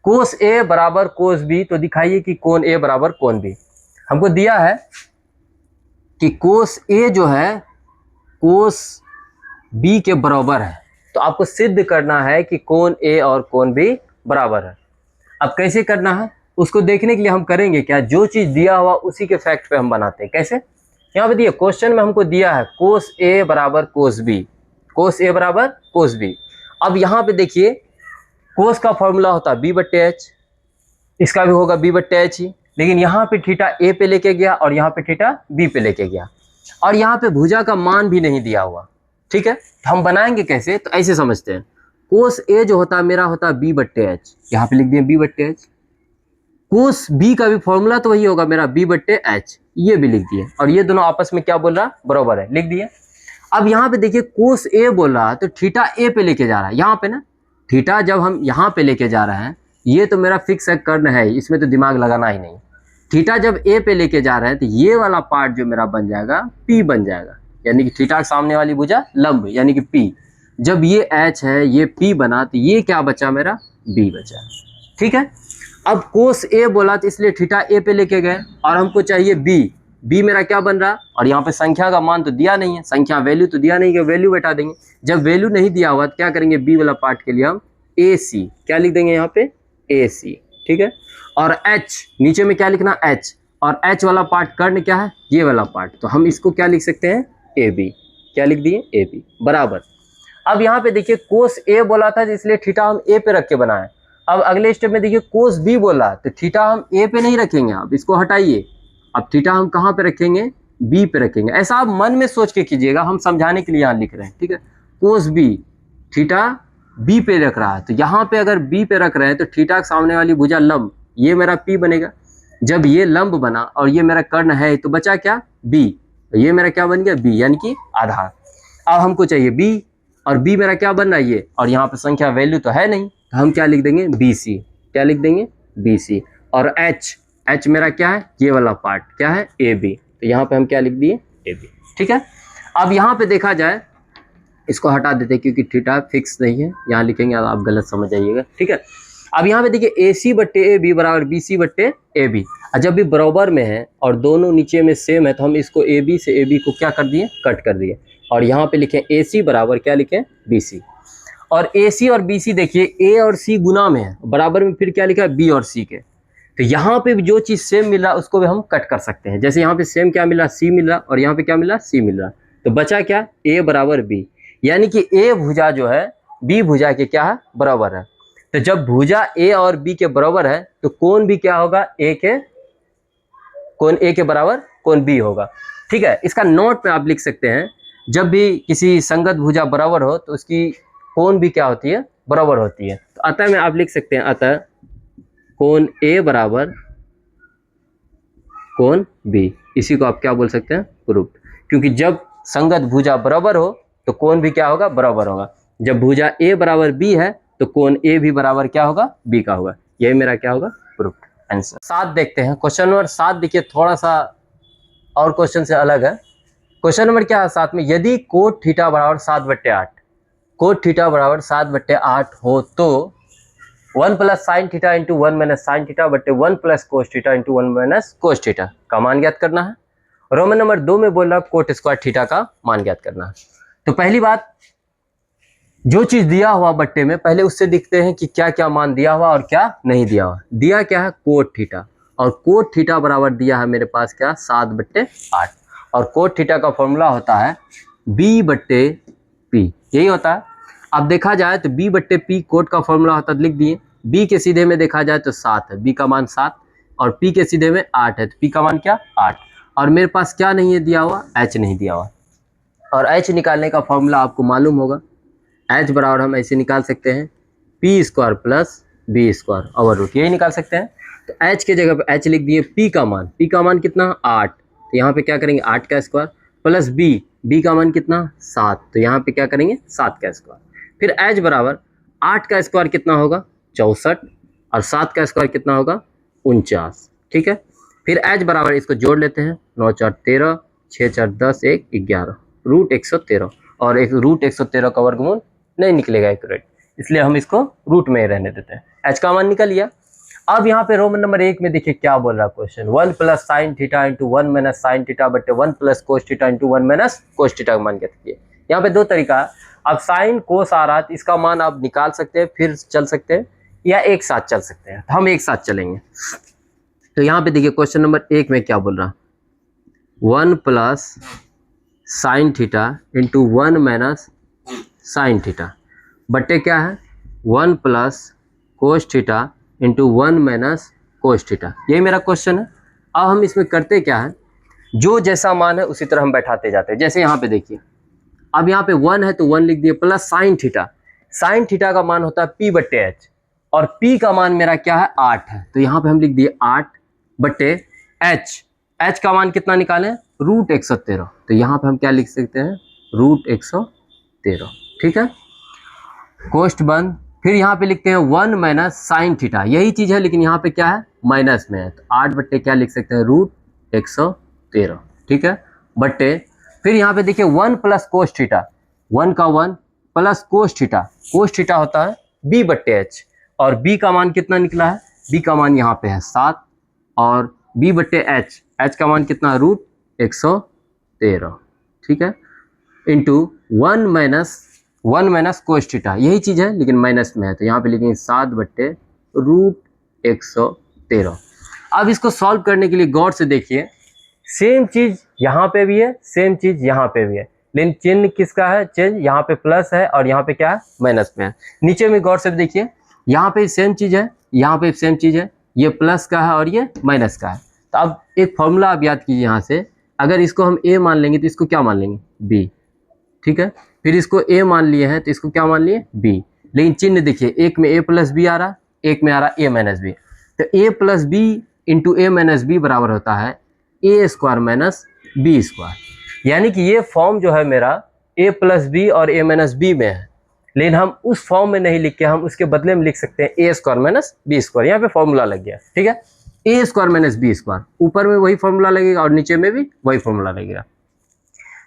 कोस ए बराबर कोस बी, तो दिखाइए कि कोण ए बराबर कोण बी। हमको दिया है कि कोस ए जो है कोस बी के बराबर है, तो आपको सिद्ध करना है कि कोण ए और कोण बी बराबर है। अब कैसे करना है उसको देखने के लिए हम करेंगे क्या, जो चीज़ दिया हुआ उसी के फैक्ट पे हम बनाते हैं। कैसे, यहाँ पे दिए क्वेश्चन में हमको दिया है कोस ए बराबर कोस बी, कोस ए बराबर कोस बी। अब यहाँ पे देखिए कोस का फॉर्मूला होता है बी बट्टे एच, इसका भी होगा बी बट्टे एच ही, लेकिन यहाँ पे थीटा ए पे लेके गया और यहाँ पे थीटा बी पे लेके गया, और यहाँ पे भुजा का मान भी नहीं दिया हुआ। ठीक है, तो हम बनाएंगे कैसे, तो ऐसे समझते हैं, कोस ए जो होता है मेरा होता है बी बट्टे एच, यहाँ पे लिख दिए बी बट्टे एच। कोस बी का भी फॉर्मूला तो वही होगा मेरा बी बट्टे एच, ये भी लिख दिए, और ये दोनों आपस में क्या बोल रहा, बराबर है, लिख दिए। अब यहाँ पे देखिए कोस ए बोल रहा है तो थीटा ए पे लेके जा रहा है, यहाँ पे ना थीटा जब हम यहाँ पे लेके जा रहे हैं, ये तो मेरा फिक्स है, कर्ण है, इसमें तो दिमाग लगाना ही नहीं। थीटा जब ए पे लेके जा रहे हैं तो ये वाला पार्ट जो मेरा बन जाएगा पी बन जाएगा, यानी कि थीटा के सामने वाली भुजा लंब यानी कि पी। जब ये एच है ये पी बना तो ये क्या बचा मेरा, बी बचा। ठीक है, अब कोस ए बोला तो इसलिए थीटा ए पे लेके गए, और हमको चाहिए बी, बी मेरा क्या बन रहा, और यहाँ पे संख्या का मान तो दिया नहीं है, संख्या वैल्यू तो दिया नहीं है, वैल्यू बैठा देंगे। जब वैल्यू नहीं दिया हुआ तो क्या करेंगे, बी वाला पार्ट के लिए हम ए सी, क्या लिख देंगे यहाँ पे ए सी। ठीक है, और एच नीचे में क्या लिखना एच, और एच वाला पार्ट कर्ण क्या है, ये वाला पार्ट, तो हम इसको क्या लिख सकते हैं ए बी, क्या लिख दिए ए बी बराबर। अब यहाँ पे देखिए कोस ए बोला था इसलिए थीटा हम ए पे रख के बनाए। अब अगले स्टेप में देखिए कोस बी बोला तो थीटा हम ए पे नहीं रखेंगे, अब इसको हटाइए, अब थीटा हम कहाँ पे रखेंगे, बी पे रखेंगे। ऐसा आप मन में सोच के कीजिएगा, हम समझाने के लिए यहाँ लिख रहे हैं। ठीक है, कोस बी थीटा बी पे रख रहा है, तो यहाँ पे अगर बी पे रख रहे हैं तो थीटा के सामने वाली भुजा लंब, ये मेरा पी बनेगा। जब ये लंब बना और ये मेरा कर्ण है तो बचा क्या, बी, तो ये मेरा क्या बन गया बी यानी कि आधार। अब हमको चाहिए बी, और बी मेरा क्या बन रहा है ये, और यहाँ पे संख्या वैल्यू तो है नहीं, तो हम क्या लिख देंगे बी सी, क्या लिख देंगे बी सी। और एच, एच मेरा क्या है, ये वाला पार्ट क्या है ए बी, तो यहाँ पे हम क्या लिख दिए ए बी। ठीक है, अब यहाँ पे देखा जाए, इसको हटा देते हैं क्योंकि थीटा फिक्स नहीं है, यहाँ लिखेंगे आप गलत समझ जाइएगा। ठीक है, अब यहाँ पे देखिए ए सी बट्टे ए बी बराबर बी सी बट्टे ए बी, जब भी बराबर में है और दोनों नीचे में सेम है तो हम इसको ए बी से ए बी को क्या कर दिए, कट कर दिए, और यहाँ पे लिखें ए सी बराबर क्या लिखें बी सी। और ए सी और बी सी देखिए ए और सी गुना में है, बराबर में फिर क्या लिखा है बी और सी के, तो यहाँ पे भी जो चीज़ सेम मिल रहा है उसको भी हम कट कर सकते हैं। जैसे यहाँ पे सेम क्या मिल रहा, सी मिल रहा, और यहाँ पे क्या मिल रहा, सी मिल रहा, तो बचा क्या ए बराबर बी, यानी कि ए भुजा जो है बी भुजा के क्या है बराबर है। तो जब भुजा ए और बी के बराबर है तो कोण भी क्या होगा, ए के, कोण ए के बराबर कोण बी होगा। ठीक है, इसका नोट में आप लिख सकते हैं, जब भी किसी संगत भुजा बराबर हो तो उसकी कोण भी क्या होती है, बराबर होती है। तो अतः में आप लिख सकते हैं, अतः कोण ए बराबर कोण बी, इसी को आप क्या बोल सकते हैं, प्रूफ। क्योंकि जब संगत भुजा बराबर हो तो कोण भी क्या होगा, बराबर होगा। जब भुजा ए बराबर बी है तो कोण ए भी बराबर क्या होगा, बी का होगा। यही मेरा क्या होगा, प्रूफ आंसर। 7 देखते हैं, क्वेश्चन नंबर 7 देखिए, थोड़ा सा और क्वेश्चन से अलग है। क्वेश्चन नंबर क्या है 7 में, यदि कोट थीटा बराबर 7/8, कोट थीटा बराबर 7/8 हो तो 1 plus sine theta into 1 minus sine theta बट्टे 1 plus cos theta into 1 minus cos theta का मान ज्ञात करना है। रोमन नंबर 2 में बोल रहा कोट स्क्वायर थीटा का मान ज्ञात करना है। तो पहली बात, जो चीज दिया हुआ बट्टे में पहले उससे दिखते हैं कि क्या क्या मान दिया हुआ और क्या नहीं दिया हुआ। दिया क्या है, कोट थीटा, और कोट थीटा बराबर दिया है मेरे पास क्या, 7/8, और कोट थीटा का फॉर्मूला होता है b बट्टे पी, यही होता है। अब देखा जाए तो b बट्टे पी कोट का फॉर्मूला होता है, लिख दिए। b के सीधे में देखा जाए तो 7 है, b का मान 7, और p के सीधे में 8 है, तो p का मान क्या 8, और मेरे पास क्या नहीं है दिया हुआ, h नहीं दिया हुआ। और h निकालने का फॉर्मूला आपको मालूम होगा। h बराबर हम ऐसे निकाल सकते हैं P square plus B square over root, यही निकाल सकते हैं। तो h के जगह पे h लिख दिए, p का मान कितना 8, तो यहाँ पे क्या करेंगे 8 का स्क्वायर, प्लस b का मान कितना 7, तो यहाँ पे क्या करेंगे 7 का स्क्वायर। फिर h बराबर 8 का स्क्वायर कितना होगा 64, और 7 का स्क्वायर कितना होगा 49, ठीक है। फिर h बराबर इसको जोड़ लेते हैं, 9 4 13, 6 4 10, 1 11, रूट 113, और एक रूट 113 का वर्गमूल नहीं निकलेगा एक्यूरेट, इसलिए हम इसको रूट में ही रहने देते हैं। h का मान निकल लिया। अब यहाँ पे रोमन नंबर 1 में देखिए क्या बोल रहा है question, 1 plus sine theta into 1 minus sine theta बटे 1 plus cos theta into 1 minus cos theta का मान क्या था। यहाँ पे दो तरीका है, अब साइन कोस आ रहा है तो इसका मान आप निकाल सकते हैं फिर चल सकते हैं, या एक साथ चल सकते हैं, हम एक साथ चलेंगे। तो यहाँ पे देखिए क्वेश्चन नंबर 1 में क्या बोल रहा है, 1 plus sine theta into 1 minus sine theta बटे क्या है 1 plus cos theta into 1 minus cos theta, यही मेरा क्वेश्चन है। अब हम इसमें करते क्या है, जो जैसा मान है उसी तरह हम बैठाते जाते हैं। जैसे यहाँ पे देखिए, अब यहाँ पे 1 है तो 1 लिख दिए, प्लस साइन थीटा का मान होता है p बट्टे h, और p का मान मेरा क्या है 8 है, तो यहाँ पे हम लिख दिए 8 बट्टे h का मान कितना निकालें रूट 113, तो यहाँ पे हम क्या लिख सकते हैं रूट 113, ठीक है। कोष्ठ बंद, फिर यहाँ पे लिखते हैं 1 माइनस साइन थीटा, यही चीज है लेकिन यहाँ पे क्या है माइनस में है, तो 8 बट्टे क्या लिख सकते हैं रूट 113, ठीक है, बट्टे फिर यहाँ पे देखिए 1 प्लस कोस थीटा, 1 का 1 प्लस कोस थीटा होता है b बट्टे h, और b का मान कितना निकला है, b का मान यहाँ पे है 7, और b बट्टे h का मान कितना रूट 113, ठीक है, इंटू 1 माइनस कोस थीटा, यही चीज है लेकिन माइनस में है, तो यहाँ पे लिखेंगे 7 बट्टे रूट 113। अब इसको सॉल्व करने के लिए गौर से देखिए, सेम चीज यहाँ पे भी है, सेम चीज यहाँ पे भी है, लेकिन चिन्ह किसका है चेंज, यहाँ पे प्लस है और यहाँ पे क्या है माइनस में है। नीचे में गौर से देखिए, यहाँ पे सेम चीज है, यहाँ पे सेम चीज है, ये प्लस का है और ये माइनस का है। तो अब एक फॉर्मूला आप याद कीजिए, यहाँ से अगर इसको हम a मान लेंगे तो इसको क्या मान लेंगे b, ठीक है, फिर इसको a मान लिए हैं तो इसको क्या मान लिए b, लेकिन चिन्ह देखिए एक में a प्लस बी आ रहा, एक में आ रहा a माइनस बी, तो a plus B into a minus B बराबर होता है a square minus B square, यानी कि ये फॉर्म जो है मेरा a प्लस बी और a माइनस बी में है, लेकिन हम उस फॉर्म में नहीं लिख के हम उसके बदले में लिख सकते हैं a square minus B square, यहाँ पे फॉर्मूला लग गया, ठीक है, a square minus B square, ऊपर में वही फॉर्मूला लगेगा और नीचे में भी वही फॉर्मूला लगेगा।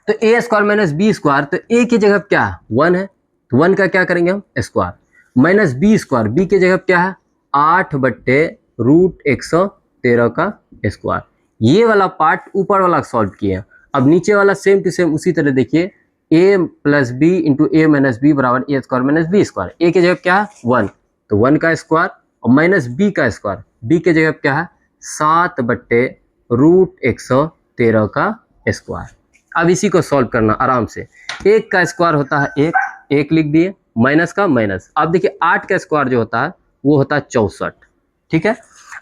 तो a square minus B square, तो a की जगह क्या है 1 है, तो 1 का क्या करेंगे हम square, minus B square, b की जगह क्या है 8 बट्टे रूट 113 का स्क्वायर, ये वाला पार्ट ऊपर वाला सॉल्व किए। अब नीचे वाला सेम टू सेम उसी तरह देखिए, a plus B into A minus B बराबर a square minus B square, a की जगह क्या है 1, तो 1 का स्क्वायर और माइनस b का स्क्वायर, b की जगह क्या है 7 बट्टे रूट 113 का स्क्वायर। अब इसी को सॉल्व करना आराम से, 1 का स्क्वायर होता है 1 लिख दिए, माइनस का माइनस, अब देखिए 8 का स्क्वायर जो होता है वो होता है 64, ठीक है।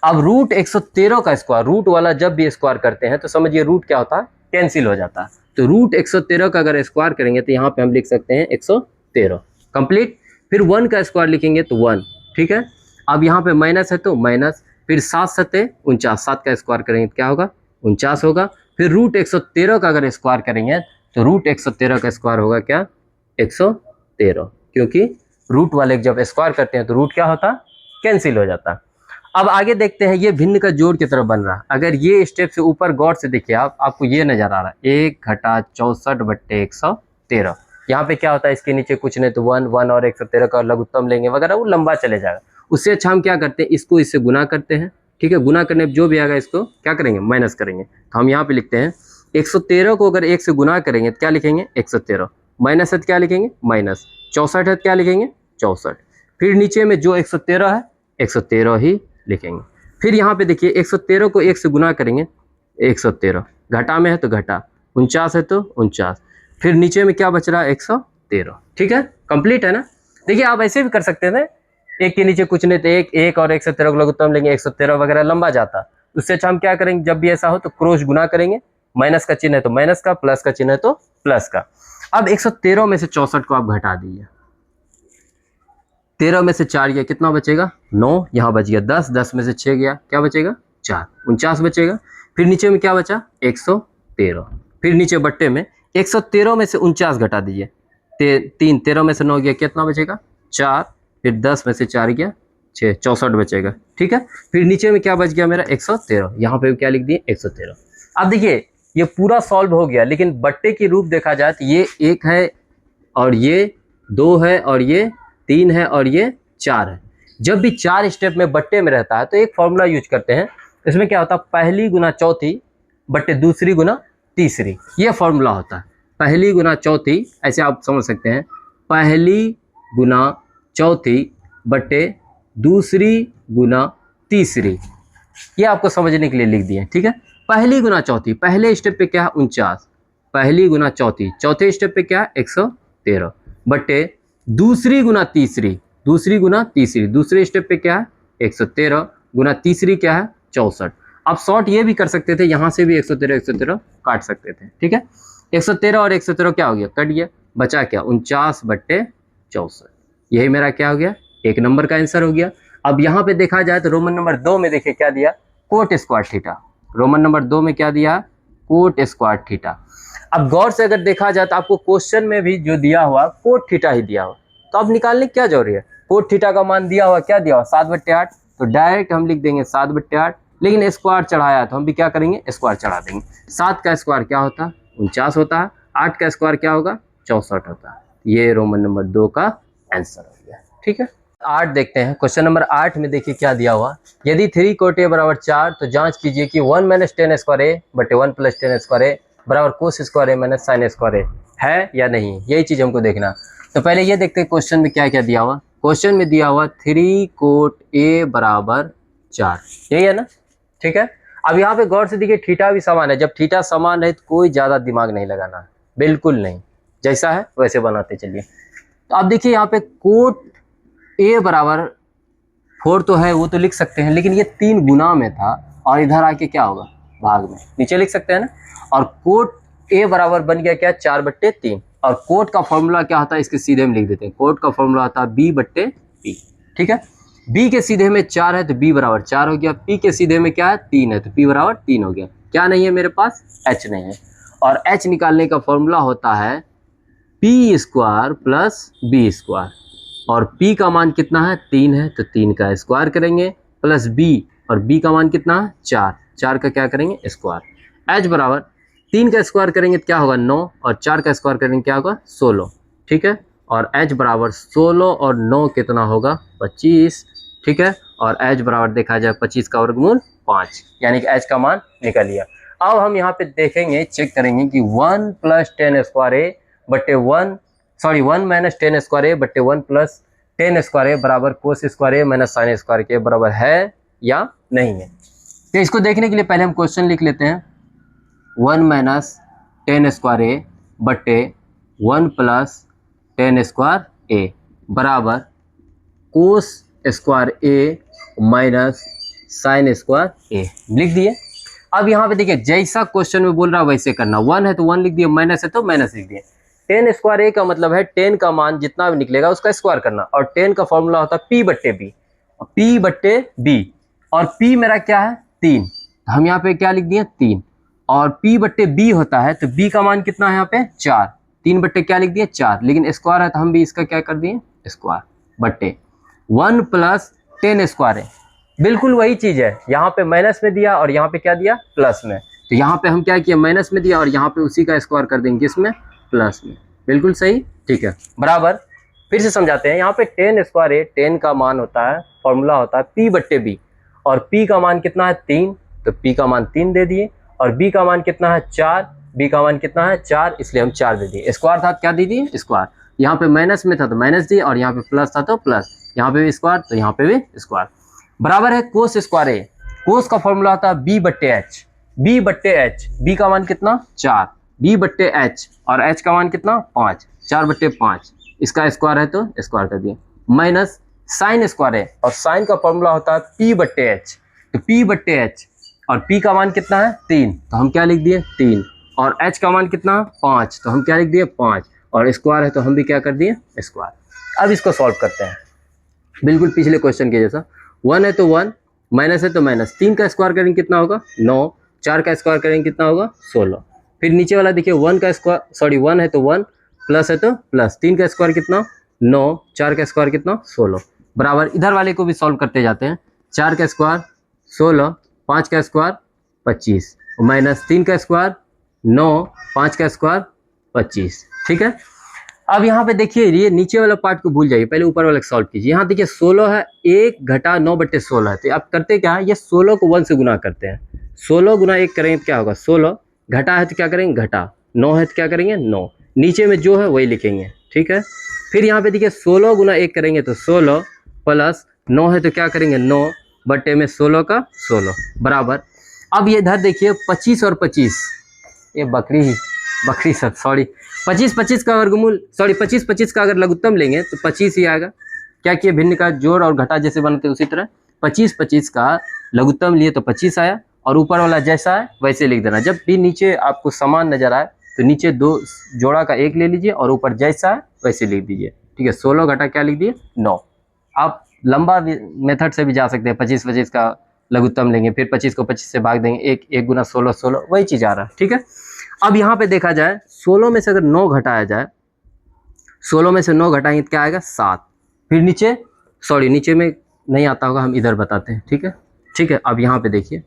अब रूट 113 का स्क्वायर, रूट वाला जब भी स्क्वायर करते हैं तो समझिए रूट क्या होता है कैंसिल हो जाता है, तो रूट 113 का अगर स्क्वायर करेंगे तो यहाँ पे हम लिख सकते हैं 113 कंप्लीट। फिर 1 का स्क्वायर लिखेंगे तो 1, ठीक है। अब यहाँ पे माइनस है तो माइनस, फिर 7 सत्ते 49, 7 का स्क्वायर करेंगे तो क्या होगा 49 होगा। फिर रूट 113 का अगर स्क्वायर करेंगे तो रूट 113 का स्क्वायर होगा क्या 113, क्योंकि रूट वाले जब स्क्वायर करते हैं तो रूट क्या होता कैंसिल हो जाता। अब आगे देखते हैं, ये भिन्न का जोड़ की तरफ बन रहा। अगर ये स्टेप से ऊपर गौर से देखिए आपको ये नजर आ रहा है 1 घटा 64 बट्टे 113, यहाँ पे क्या होता है इसके नीचे कुछ नहीं तो 1 और 113 का लघुत्तम लेंगे वगैरह, वो लंबा चले जाएगा। उससे अच्छा हम क्या करते हैं, इसको इससे गुना करते हैं, ठीक है। गुना करने जो भी आएगा इसको क्या करेंगे माइनस करेंगे, तो हम यहाँ पे लिखते हैं 113 को अगर 1 से गुना करेंगे तो क्या लिखेंगे 113, माइनस है तो क्या लिखेंगे माइनस, 64 है तो क्या लिखेंगे 64, फिर नीचे में जो 113 है 113 ही लिखेंगे। फिर यहाँ पे देखिए 113 को 1 से गुना करेंगे 113, घटा में है तो घटा, 49 है तो 49, फिर नीचे में क्या बच रहा है 113, ठीक है, कंप्लीट है ना। देखिए आप ऐसे भी कर सकते थे, एक के नीचे कुछ नहीं तो एक और 113 को लघुत्तम लेंगे 113 वगैरह लंबा जाता। उससे अच्छा हम क्या करेंगे, जब भी ऐसा हो तो क्रॉस गुना करेंगे, माइनस का चिन्ह है तो माइनस का, प्लस का चिन्ह है तो प्लस का। अब 113 में से 64 को आप घटा दीजिए, 13 में से 4 गया कितना बचेगा 9, यहाँ बच गया 10, 10 में से 6 गया क्या बचेगा 4, 49 बचेगा। फिर नीचे में क्या बचा 113, फिर नीचे बट्टे में 113 में से 49 घटा दीजिए, 3, 13 में से 9 गया कितना बचेगा 4, फिर 10 में से 4 गया 6, 64 बचेगा। ठीक है, फिर नीचे में क्या बच गया मेरा 113, यहाँ पे क्या लिख दिए 113। अब देखिए ये पूरा सॉल्व हो गया, लेकिन बट्टे की रूप देखा जाए तो ये 1 है और ये 2 है और ये 3 है और ये 4 है। जब भी 4 स्टेप में बट्टे में रहता है तो एक फॉर्मूला यूज करते हैं, इसमें क्या होता है पहली गुना चौथी बट्टे दूसरी गुना तीसरी, ये फॉर्मूला होता है। पहली गुना चौथी, ऐसे आप समझ सकते हैं, पहली गुना चौथी बट्टे दूसरी गुना तीसरी, ये आपको समझने के लिए लिख दिए। ठीक है, पहली गुना चौथी, पहले स्टेप पे क्या है 49, पहली गुना चौथी, चौथे स्टेप पे क्या है 113 बट्टे दूसरी गुना तीसरी, दूसरी गुना तीसरी, दूसरे स्टेप पे क्या है 113 गुना तीसरी क्या है 64। आप शॉर्ट ये भी कर सकते थे, यहाँ से भी 113 काट सकते थे। ठीक है, 113 और 117 क्या हो गया कट गया, बचा क्या 49 बट्टे 64, यही मेरा क्या हो गया 1 नंबर का आंसर हो गया। अब यहाँ पे देखा जाए तो रोमन नंबर 2 में देखिए क्या दिया coat square theta, Roman number 2 में क्या दिया कोट स्क्वायर थीटा। अब गौर से अगर देखा जाए तो आपको क्वेश्चन में भी जो दिया हुआ कोट थीटा ही दिया हुआ, तो अब निकालने की क्या जरूरी है, कोट थीटा का मान दिया हुआ क्या दिया हुआ 7/8, तो डायरेक्ट हम लिख देंगे 7/8, लेकिन स्क्वायर चढ़ाया तो हम भी क्या करेंगे स्क्वायर चढ़ा देंगे। 7 का स्क्वायर क्या होता है 49 होता है, 8 का स्क्वायर क्या होगा 64 होता है। ये रोमन नंबर 2 का आंसर हो गया। ठीक है, 8 देखते हैं। क्वेश्चन नंबर 8 में देखिए क्या दिया हुआ, यदि 3 कोट ए बराबर 4 तो जांच कीजिए कि 1 - 10 स्क्वायर ए बटे 1 + 10 स्क्वायर ए बराबर कोस स्क्वायर ए माइनस साइन स्क्वायर ए है या नहीं, यही चीज हमको देखना। तो पहले ये देखते हैं क्वेश्चन में क्या क्या दिया हुआ। क्वेश्चन में दिया हुआ 3 कोट ए बराबर 4, यही है ना। ठीक है, अब यहाँ पे गौर से देखिए थीटा भी समान है, जब थीटा समान है तो कोई ज्यादा दिमाग नहीं लगाना है, बिल्कुल नहीं, जैसा है वैसे बनाते चलिए। तो अब देखिए यहाँ पे कोट ए बराबर 4 तो है, वो तो लिख सकते हैं, लेकिन ये 3 गुना में था और इधर आके क्या होगा भाग में, नीचे लिख सकते हैं ना। और कोट ए बराबर बन गया क्या 4/3, और कोट का फॉर्मूला क्या होता है इसके सीधे में लिख देते हैं, कोट का फॉर्मूला होता है b/p। ठीक है, b के सीधे में 4 है तो b बराबर 4 हो गया, p के सीधे में क्या है 3 है तो p बराबर 3 हो गया। क्या नहीं है मेरे पास h नहीं है, और h निकालने का फॉर्मूला होता है p² प्लस b², और p का मान कितना है 3 है तो 3 का स्क्वायर करेंगे प्लस b, और b का मान कितना है 4, 4 का क्या करेंगे स्क्वायर। h बराबर 3 का स्क्वायर करेंगे तो क्या होगा 9, और 4 का स्क्वायर करेंगे क्या होगा 16। ठीक है, और h बराबर 16 और 9 कितना होगा 25। ठीक है, और h बराबर देखा जाए 25 का वर्गमूल 5, यानी कि h का मान निकल लिया। अब हम यहाँ पे देखेंगे चेक करेंगे कि 1 + 10 स्क्वायर ए बटे 1 - 10 स्क्वायर ए बटे 1 + 10 स्क्वायर ए बराबर कोस स्क्वायर ए माइनस साइन स्क्वायर के बराबर है या नहीं है। तो इसको देखने के लिए पहले हम क्वेश्चन लिख लेते हैं, 1 - 10 स्क्वायर ए बटे 1 + 10 स्क्वायर ए बराबर कोस स्क्वायर ए माइनस साइन स्क्वायर ए, लिख दिए। अब यहाँ पे देखिए जैसा क्वेश्चन में बोल रहा है वैसे करना, 1 है तो 1 लिख दिए, माइनस है तो माइनस लिख दिए। 10 स्क्वायर ए का मतलब है 10 का मान जितना भी निकलेगा उसका स्क्वायर करना, और 10 का फॉर्मूला होता है p/b, p/b, और p मेरा क्या है 3, तो हम यहाँ पे क्या लिख दिए 3, और p/b होता है तो b का मान कितना है यहाँ पे 4, 3 बट्टे क्या लिख दिए 4, लेकिन स्क्वायर है तो हम भी इसका क्या कर दिए स्क्वायर बट्टे 1 + 10 स्क्वायर है, बिल्कुल वही चीज है, यहाँ पे माइनस में दिया और यहाँ पे क्या दिया प्लस में, तो यहाँ पे हम क्या किया माइनस में दिया और यहाँ पे उसी का स्क्वायर कर देंगे किसमें प्लस में, बिल्कुल सही। ठीक है, बराबर फिर से समझाते हैं, यहाँ पे 10 स्क्वायर है, 10 का मान होता है फॉर्मूला होता है p/b, और p का मान कितना है 3, तो p का मान 3 दे दिए, और b का मान कितना है 4, b का मान कितना है 4, इसलिए हम 4 दे दिए। स्क्वायर था क्या दे दिए स्क्वायर, यहाँ पे माइनस में था तो माइनस दिए, और यहाँ पे प्लस था तो प्लस, यहाँ पे भी स्क्वायर तो यहाँ पे भी स्क्वायर, बराबर है कोस स्क्वायर ए। कोस का फॉर्मूला होता है b/h, b/h, b का मान कितना 4, b/h, और h का मान कितना 5, 4/5, इसका स्क्वायर है तो स्क्वायर कर दिए, माइनस साइन स्क्वायर है, और साइन का फॉर्मूला होता है p/h, तो p/h और p का मान कितना है 3, तो हम क्या लिख दिए 3, और h का मान कितना 5, तो हम क्या लिख दिए 5, और स्क्वायर है तो हम भी क्या कर दिए स्क्वायर। अब इसको सॉल्व करते हैं बिल्कुल पिछले क्वेश्चन के जैसा। 1 है तो 1, माइनस है तो माइनस, 3 का स्क्वायर करेंगे कितना होगा 9, 4 का स्क्वायर करेंगे कितना होगा 16। फिर नीचे वाला देखिए 1 का स्क्वायर, सॉरी 1 है तो 1, प्लस है तो प्लस, 3 का स्क्वायर कितना 9, 4 का स्क्वायर कितना 16, बराबर इधर वाले को भी सॉल्व करते जाते हैं। 4 का स्क्वायर 16, 5 का स्क्वायर 25, माइनस 3 का स्क्वायर 9, 5 का स्क्वायर 25। ठीक है, अब यहाँ पे देखिए ये नीचे वाला पार्ट को भूल जाइए, पहले ऊपर वाला सॉल्व कीजिए। यहाँ देखिए 16 है, 1 घटा 9/16 है, तो आप करते क्या है, ये 16 को 1 से गुना करते हैं। 16 गुना 1 करेंगे तो क्या होगा 16, घटा है तो क्या करेंगे घटा, 9 है तो क्या करेंगे 9, नीचे में जो है वही लिखेंगे। ठीक है, फिर यहाँ पे देखिए 16 गुना 1 करेंगे तो 16, प्लस 9 है तो क्या करेंगे 9 बटे में 16 का 16, बराबर। अब ये इधर देखिए 25 और 25, ये बकरी सब सॉरी 25 का वर्गमूल, सॉरी 25 का अगर लघुत्तम लेंगे तो 25 ही आएगा। क्या किए, भिन्न का जोड़ और घटा जैसे बनते उसी तरह 25 का लघुत्तम लिए तो 25 आया, और ऊपर वाला जैसा है वैसे लिख देना। जब भी नीचे आपको समान नजर आए तो नीचे 2 जोड़ा का 1 ले लीजिए और ऊपर जैसा है वैसे लिख दीजिए। ठीक है, 16 घटा क्या लिख दिए 9। आप लंबा मेथड से भी जा सकते हैं, 25 का लघुत्तम लेंगे, फिर 25 को 25 से भाग देंगे, 1 गुना 16, वही चीज़ आ रहा है। ठीक है, अब यहाँ पे देखा जाए 16 में से अगर 9 घटाया जाए, 16 में से 9 घटाएंगे तो क्या आएगा 7, फिर नीचे सॉरी नीचे में नहीं आता होगा, हम इधर बताते हैं। ठीक है, अब यहाँ पे देखिए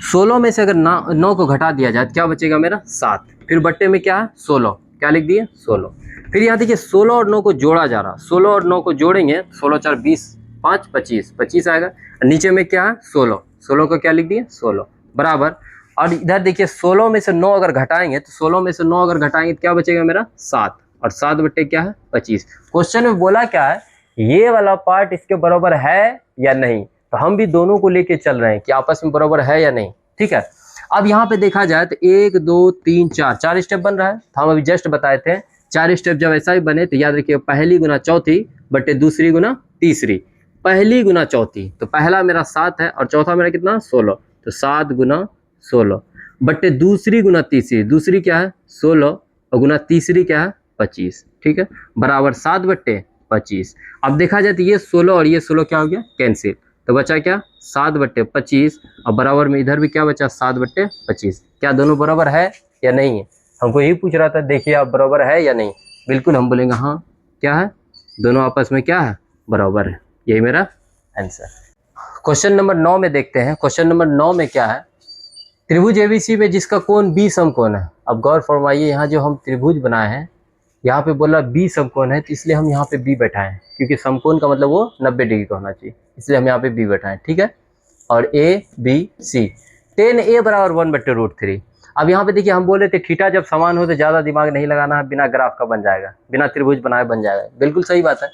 16 में से अगर 9 को घटा दिया जाए तो क्या बचेगा मेरा 7, फिर बट्टे में क्या है 16, क्या लिख दिए 16। फिर यहाँ देखिए 16 और 9 को जोड़ा जा रहा, 16 और 9 को जोड़ेंगे 16 4 20, 5 25 आएगा, नीचे में क्या है 16 को क्या लिख दिए 16, बराबर। और इधर देखिए 16 में से 9 अगर घटाएंगे तो 16 में से 9 अगर घटाएंगे तो क्या बचेगा मेरा 7, और 7 बट्टे क्या है 25। क्वेश्चन में बोला क्या है, ये वाला पार्ट इसके बराबर है या नहीं, तो हम भी दोनों को लेके चल रहे हैं कि आपस में बराबर है या नहीं। ठीक है, अब यहाँ पे देखा जाए तो 1 2 3 4 स्टेप बन रहा है, तो हम अभी जस्ट बताए थे 4 स्टेप जब ऐसा ही बने तो याद रखिए पहली गुना चौथी बट्टे दूसरी गुना तीसरी, पहली गुना चौथी, तो पहला मेरा 7 है और चौथा मेरा कितना 16, तो 7 गुना 16 बट्टे दूसरी गुना तीसरी, दूसरी क्या है 16 और गुना तीसरी क्या है 25। ठीक है, बराबर 7 बट्टे 25। अब देखा जाए तो ये 16 और ये 16 क्या हो गया कैंसिल, तो बचा क्या 7 बट्टे 25, और बराबर में इधर भी क्या बचा 7 बट्टे 25। क्या दोनों बराबर है या नहीं है, हमको यही पूछ रहा था, देखिए आप बराबर है या नहीं। बिल्कुल हम बोलेंगे हाँ क्या है, दोनों आपस में क्या है बराबर है, यही मेरा आंसर। क्वेश्चन नंबर 9 में देखते हैं। क्वेश्चन नंबर 9 में क्या है, त्रिभुज एबीसी में जिसका कोण बी समकोण है। अब गौर फरमाइए, यहाँ जो हम त्रिभुज बनाए हैं यहाँ पे बोला बी समकोण है, तो इसलिए हम यहाँ पे बी बैठाए हैं, क्योंकि समकोण का मतलब वो 90 डिग्री का होना चाहिए, इसलिए हम यहाँ पे बी बैठाए हैं। ठीक है, और A B C, tan a बराबर 1/√3। अब यहाँ पे देखिए हम बोले थे थीटा जब समान हो तो ज़्यादा दिमाग नहीं लगाना है, बिना ग्राफ का बन जाएगा, बिना त्रिभुज बनाए बन जाएगा, बिल्कुल सही बात है।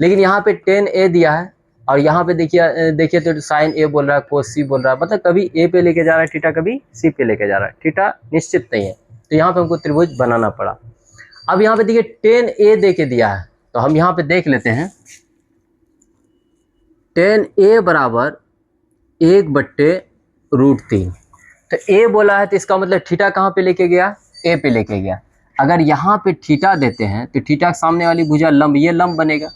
लेकिन यहाँ पे tan a दिया है और यहाँ पे देखिए तो साइन ए बोल रहा है, कोस सी बोल रहा है, मतलब कभी ए पे लेके जा रहा है थीटा, कभी सी पे लेके जा रहा है, थीटा निश्चित नहीं है, तो यहाँ पे हमको त्रिभुज बनाना पड़ा। अब यहाँ पे देखिए tan a दे के दिया है, तो हम यहाँ पे देख लेते हैं tan a बराबर 1/√3। तो a बोला है तो इसका मतलब थीटा कहाँ पे लेके गया, a पे लेके गया। अगर यहाँ पे थीटा देते हैं तो थीटा के सामने वाली भुजा लंब, ये लंब बनेगा,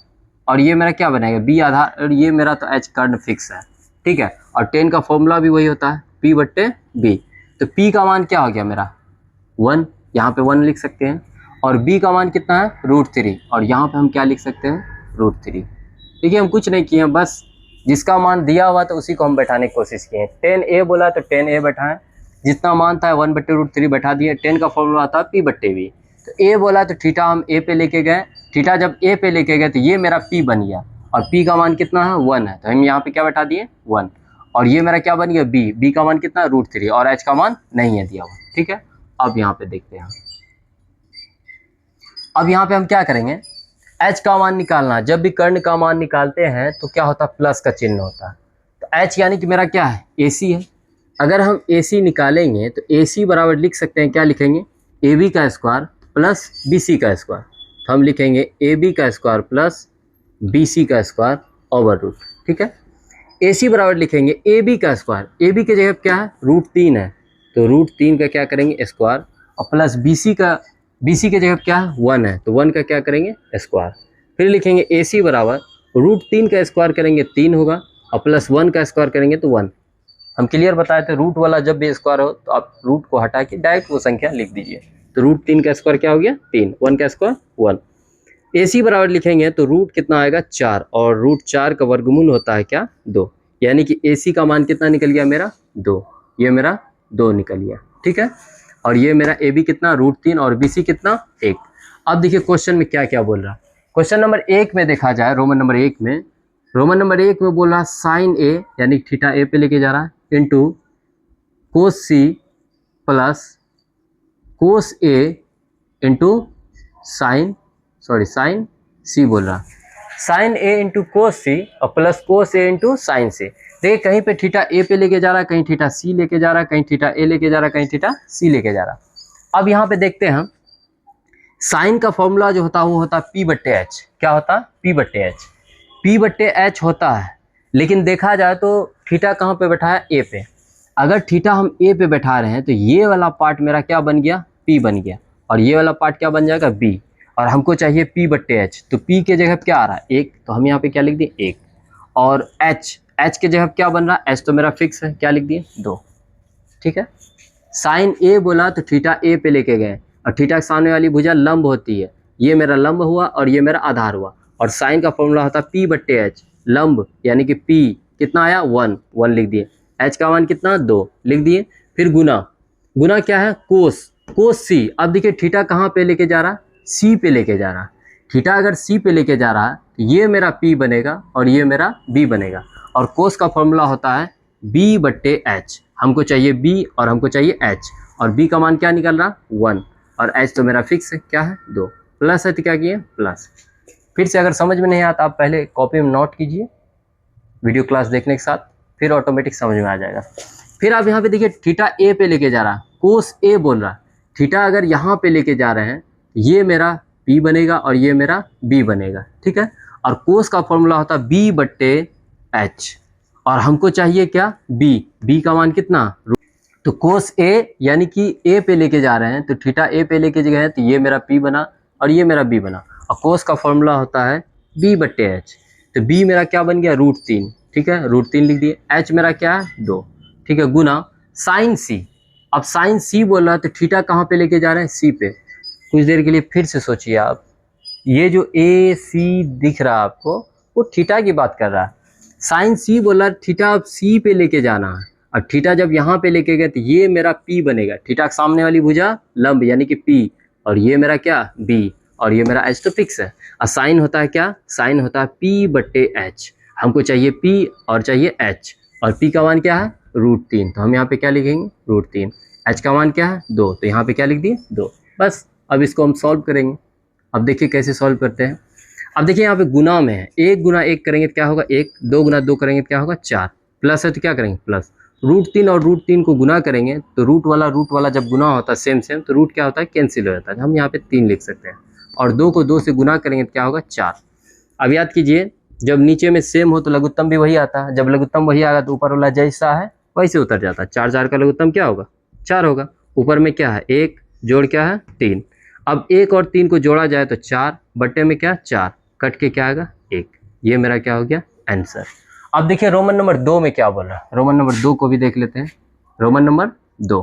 और ये मेरा क्या बनेगा b आधार, और ये मेरा तो h कर्ण फिक्स है। ठीक है, और tan का फॉर्मूला भी वही होता है p/b, तो p का मान क्या हो गया मेरा 1, यहाँ पे 1 लिख सकते हैं, और b का मान कितना है √3, और यहाँ पे हम क्या लिख सकते हैं √3। देखिए हम कुछ नहीं किए, बस जिसका मान दिया हुआ था उसी को हम बैठाने की कोशिश किए। tan a बोला तो tan a बैठाएं, जितना मान था 1/√3 बैठा दिए। tan का फॉर्मूला था p/b, तो a बोला तो थीटा हम a पे लेके गए, थीटा जब a पे लेके गए तो ये मेरा p बन गया, और p का मान कितना है 1 है, तो हम यहाँ पे क्या बैठा दिए 1, और ये मेरा क्या बन गया b का मान कितना √3, और h का मान नहीं है दिया हुआ। ठीक है, अब यहाँ पे देखते हैं, अब यहाँ पे हम क्या करेंगे, h का मान निकालना। जब भी कर्ण का मान निकालते हैं तो क्या होता है प्लस का चिन्ह होता है, तो h यानी कि मेरा क्या है AC है। अगर हम AC निकालेंगे तो AC बराबर लिख सकते हैं, क्या लिखेंगे AB का स्क्वायर प्लस BC का स्क्वायर, तो हम लिखेंगे AB का स्क्वायर प्लस BC का स्क्वायर ओवर रूट। ठीक है, ए सी बराबर लिखेंगे ए बी का स्क्वायर, ए बी की जगह क्या है √3 है, तो √3 का क्या करेंगे स्क्वायर, और प्लस बी सी की जगह क्या है 1 है, तो 1 का क्या करेंगे स्क्वायर। फिर लिखेंगे ए सी बराबर √3 का स्क्वायर करेंगे 3 होगा, और प्लस 1 का स्क्वायर करेंगे तो 1। हम क्लियर बताए थे रूट वाला जब भी स्क्वायर हो तो आप रूट को हटा के डायरेक्ट वो संख्या लिख दीजिए। तो √3 का स्क्वायर क्या हो गया 3, 1 का स्क्वायर 1। ए सी बराबर लिखेंगे तो रूट कितना आएगा 4, और √4 का वर्गमूल होता है क्या 2, यानी कि ए सी का मान कितना निकल गया मेरा 2, ये मेरा 2 निकल गया, ठीक है। और ये मेरा ए बी कितना √3 और बी सी कितना 1। अब देखिए क्वेश्चन में क्या क्या बोल रहा है। क्वेश्चन नंबर 1 में देखा जाए, रोमन नंबर 1 में बोल रहा साइन ए यानी थीटा ए पे लेके जा रहा है into cos C plus cos A into sine C बोल रहा, sine A into cos C और plus cos A into sine C. देखिए कहीं पे थीटा ए पे लेके जा रहा है, कहीं थीटा सी लेके जा रहा है, कहीं थीटा ए लेके जा रहा है, कहीं थीटा सी लेके जा रहा है। अब यहाँ पे देखते हैं हम साइन का फॉर्मूला जो होता है वो होता है P/H। क्या होता है P/H, P/H होता है। लेकिन देखा जाए तो थीटा कहाँ पे बैठा है ए पे, अगर थीटा हम ए पे बैठा रहे हैं तो ये वाला पार्ट मेरा क्या बन गया P बन गया, और ये वाला पार्ट क्या बन जाएगा B, और हमको चाहिए P/H, तो P के जगह क्या आ रहा है 1, तो हम यहाँ पे क्या लिख दिए 1, और H के जगह क्या बन रहा है, H तो मेरा फिक्स है, क्या लिख दिए 2, ठीक है। साइन ए बोला तो थीटा ए पे लेके गए, और थीटा के सामने वाली भुजा लंब होती है, ये मेरा लंब हुआ और ये मेरा आधार हुआ, और साइन का फॉर्मूला होता है P/H, लंब यानी कि P कितना आया 1 लिख दिए, H का मान कितना 2 लिख दिए। फिर गुना क्या है कोस सी। अब देखिए थीटा कहाँ पे लेके जा रहा है सी पे लेके जा रहा है, थीटा अगर सी पे लेके जा रहा है तो ये मेरा P बनेगा और ये मेरा B बनेगा, और कोस का फॉर्मूला होता है B/H, हमको चाहिए B और हमको चाहिए H, और B का मान क्या निकल रहा 1, और H तो मेरा फिक्स है क्या है 2, प्लस है तो क्या किए प्लस। फिर से अगर समझ में नहीं आता आप पहले कॉपी में नोट कीजिए वीडियो क्लास देखने के साथ, फिर ऑटोमेटिक समझ में आ जाएगा। फिर आप यहाँ पे देखिए थीटा ए पे लेके जा रहा है, कोस ए बोल रहा है, थीटा अगर यहाँ पे लेके जा रहे हैं ये मेरा P बनेगा और ये मेरा B बनेगा, ठीक है। और कोस का फॉर्मूला होता है B/H, और हमको चाहिए क्या B का मान कितना, तो कोस ए यानी कि ए पे लेके जा रहे हैं तो थीटा ए पे लेके गए हैं तो ये मेरा P बना और ये मेरा B बना, और कोस का फॉर्मूला होता है B/H, तो B मेरा क्या बन गया √3, ठीक है, √3 लिख दिए। H मेरा क्या है 2, ठीक है, गुना साइन सी। अब साइन सी बोल रहा है तो थीटा कहाँ पे लेके जा रहे हैं सी पे। कुछ देर के लिए फिर से सोचिए आप, ये जो ए सी दिख रहा है आपको वो थीटा की बात कर रहा है, साइन सी बोला थीटा अब सी पे लेके जाना है, और थीटा जब यहाँ पे लेके गए तो ये मेरा P बनेगा, थीटा के सामने वाली भुजा लंब यानी कि P, और ये मेरा क्या B, और ये मेरा H तो फिक्स है। और साइन होता है क्या, साइन होता है P/H, हमको चाहिए P और चाहिए H, और P का मान क्या है √3, तो हम यहाँ पे क्या लिखेंगे √3, H का मान क्या है 2, तो यहाँ पे क्या लिख दिए 2, बस। अब इसको हम सॉल्व करेंगे। अब देखिए कैसे सॉल्व करते हैं। अब देखिए यहाँ पे गुना में है, 1 गुना 1 करेंगे तो क्या होगा 1, 2 गुना 2 करेंगे तो क्या होगा 4, प्लस है तो क्या करेंगे प्लस, √3 और √3 को गुना करेंगे तो रूट वाला जब गुना होता है सेम तो रूट क्या होता है कैंसिल हो जाता है, हम यहाँ पे 3 लिख सकते हैं, और 2 को 2 से गुना करेंगे तो क्या होगा 4। अब याद कीजिए जब नीचे में सेम हो तो लघुत्तम भी वही आता है, जब लघुत्तम वही आएगा तो ऊपर वाला जैसा है वैसे उतर जाता है, 4 का लघुत्तम क्या होगा 4 होगा, ऊपर में क्या है 1 जोड़ क्या है 3, अब 1 और 3 को जोड़ा जाए तो 4 बट्टे में क्या 4 कट के क्या आएगा 1, ये मेरा क्या हो गया आंसर। अब देखिए रोमन नंबर 2 में क्या बोल रहा है, रोमन नंबर 2 को भी देख लेते हैं। रोमन नंबर 2,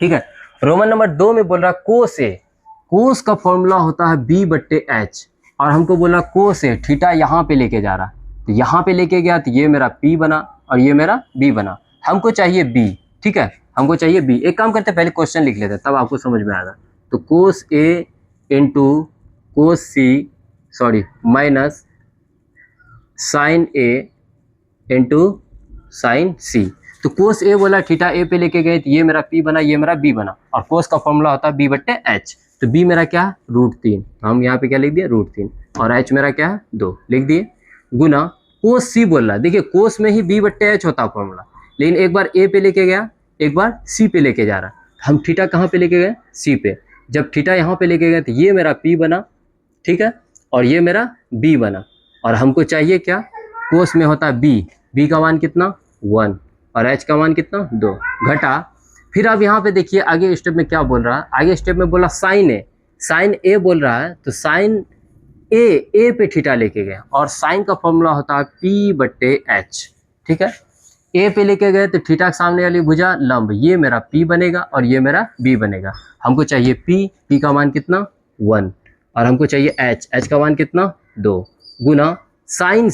ठीक है, रोमन नंबर 2 में बोल रहा है कोस ए, कोस का फॉर्मूला होता है B/H, और हमको बोला कोस ए थीटा यहाँ पे लेके जा रहा है, तो यहाँ पे लेके गया तो ये मेरा P बना और ये मेरा B बना, हमको चाहिए B, ठीक है, हमको चाहिए B। एक काम करते हैं पहले क्वेश्चन लिख लेते हैं तब आपको समझ में आएगा। तो कोस A into cos C minus sign A into sine सी, तो कोस ए बोला थीटा ए पे लेके गए तो ये मेरा P बना ये मेरा B बना, और कोस का फॉर्मूला होता है B/H, तो B मेरा क्या है √3, तो हम यहाँ पे क्या लिख दिए √3, और H मेरा क्या है 2 लिख दिए, गुना कोस सी बोल रहा है, देखिए कोस में ही B/H होता है फॉर्मूला, लेकिन एक बार ए पे लेके गया एक बार सी पे लेके जा रहा है, हम थीटा कहाँ पे लेके गए सी पे, जब थीटा यहाँ पे लेके गए तो ये मेरा P बना, ठीक है, और ये मेरा B बना, और हमको चाहिए क्या कोस में होता है B, बी का मान कितना 1 और एच का मान कितना 2 घटा। फिर अब यहाँ पे देखिए आगे स्टेप में क्या बोल रहा है, आगे स्टेप में बोला साइन ए बोल रहा है, तो साइन ए पे थीटा लेके गए और साइन का फॉर्मूला होता है P/H। ठीक है, ए पे लेके गए तो थीटा के सामने वाली भुजा लंब, ये मेरा P बनेगा और ये मेरा B बनेगा। हमको चाहिए P का मान कितना 1 और हमको चाहिए H का मान कितना 2 गुना साइन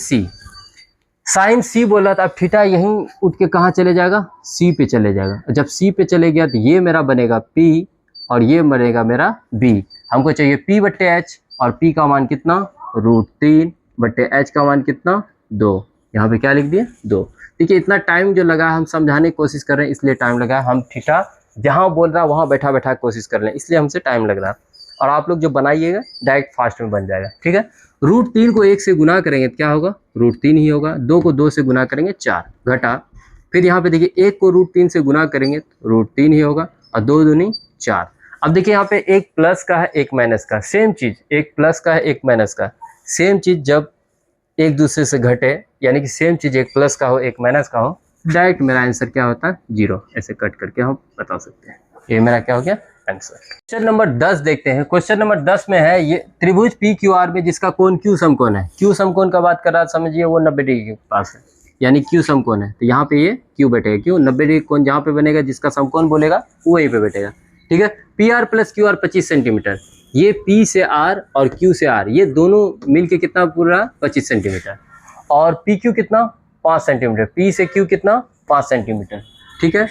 C बोला था। अब थीटा यहीं उठ के कहाँ चले जाएगा, C पे चले जाएगा। जब C पे चले गया तो ये मेरा बनेगा P और ये बनेगा मेरा B। हमको चाहिए P/H और P का मान कितना √3/H का मान कितना 2। यहाँ पे क्या लिख दिए 2। देखिए इतना टाइम जो लगा हम समझाने की कोशिश कर रहे हैं इसलिए टाइम लगा। हम थीटा जहाँ बोल रहा है वहाँ बैठा बैठा कोशिश कर रहे हैं इसलिए हमसे टाइम लग रहा है। और आप लोग जो बनाइएगा डायरेक्ट फास्ट में बन जाएगा। ठीक है, √3 को 1 से गुना करेंगे तो क्या होगा √3 ही होगा। 2 को 2 से गुना करेंगे 4 घटा। फिर यहाँ पे देखिए 1 को √3 से गुना करेंगे तो √3 ही होगा और 2 दूनी 4। अब देखिए यहाँ पे एक प्लस का है एक माइनस का, सेम चीज़, एक प्लस का है एक माइनस का, सेम चीज़ जब एक दूसरे से घटे यानी कि सेम चीज़ एक प्लस का हो एक माइनस का हो, डायरेक्ट मेरा आंसर क्या होता है 0। ऐसे कट करके हम बता सकते हैं। ये मेरा क्या हो गया आंसर। क्वेश्चन नंबर 10 देखते हैं। क्वेश्चन नंबर 10 में है ये त्रिभुज PQR में जिसका कोण Q समकोण है। Q समकोण का बात कर रहा है, समझिए वो 90 डिग्री के पास है यानी Q समकोण है, तो यहाँ पे ये Q बैठेगा। क्यों 90 डिग्री कोण जहाँ पे बनेगा जिसका समकोण बोलेगा वो वहीं पे बैठेगा। ठीक है, PR + QR 25 सेंटीमीटर, ये P से R और Q से R ये दोनों मिलके कितना पूरा 25 सेंटीमीटर और PQ कितना 5 सेंटीमीटर, P से Q कितना 5 सेंटीमीटर। ठीक है,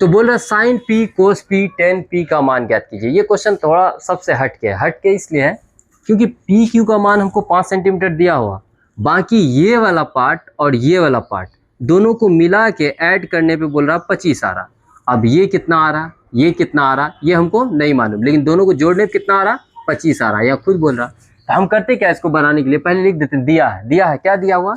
तो बोल रहा sign P cos P tan P का मान ज्ञात कीजिए। ये क्वेश्चन थोड़ा सबसे हट के इसलिए है क्योंकि PQ का मान हमको 5 सेंटीमीटर दिया हुआ, बाकी ये वाला पार्ट और ये वाला पार्ट दोनों को मिला के ऐड करने पे बोल रहा 25 आ रहा। अब ये कितना आ रहा ये कितना आ रहा ये हमको नहीं मालूम, लेकिन दोनों को जोड़ने पे कितना आ रहा 25 आ रहा है, या खुद बोल रहा। तो हम करते क्या इसको बनाने के लिए पहले लिख देते हैं, दिया है क्या दिया हुआ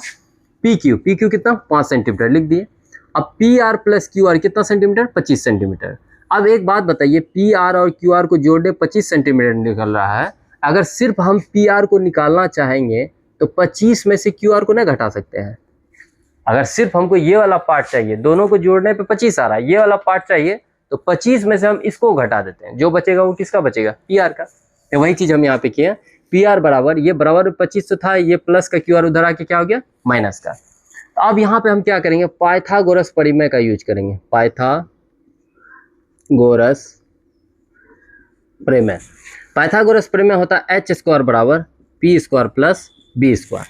PQ कितना 5 सेंटीमीटर लिख दिए। अब PR + QR कितना सेंटीमीटर 25 सेंटीमीटर। अब एक बात बताइए PR और QR को जोड़ने 25 सेंटीमीटर निकल रहा है, अगर सिर्फ हम PR को निकालना चाहेंगे तो 25 में से QR को ना घटा सकते हैं। अगर सिर्फ हमको ये वाला पार्ट चाहिए, दोनों को जोड़ने पे 25 आ रहा है, ये वाला पार्ट चाहिए तो 25 में से हम इसको घटा देते हैं, जो बचेगा वो किसका बचेगा PR का। तो वही चीज़ हम यहाँ पे किए, PR बराबर ये बराबर 25 तो था, ये प्लस का QR उधर आके क्या हो गया माइनस का। तो अब यहाँ पे हम क्या करेंगे पाइथागोरस परिमेय का यूज करेंगे। पाइथागोरस प्रमेय होता है H² बराबर P² + B²।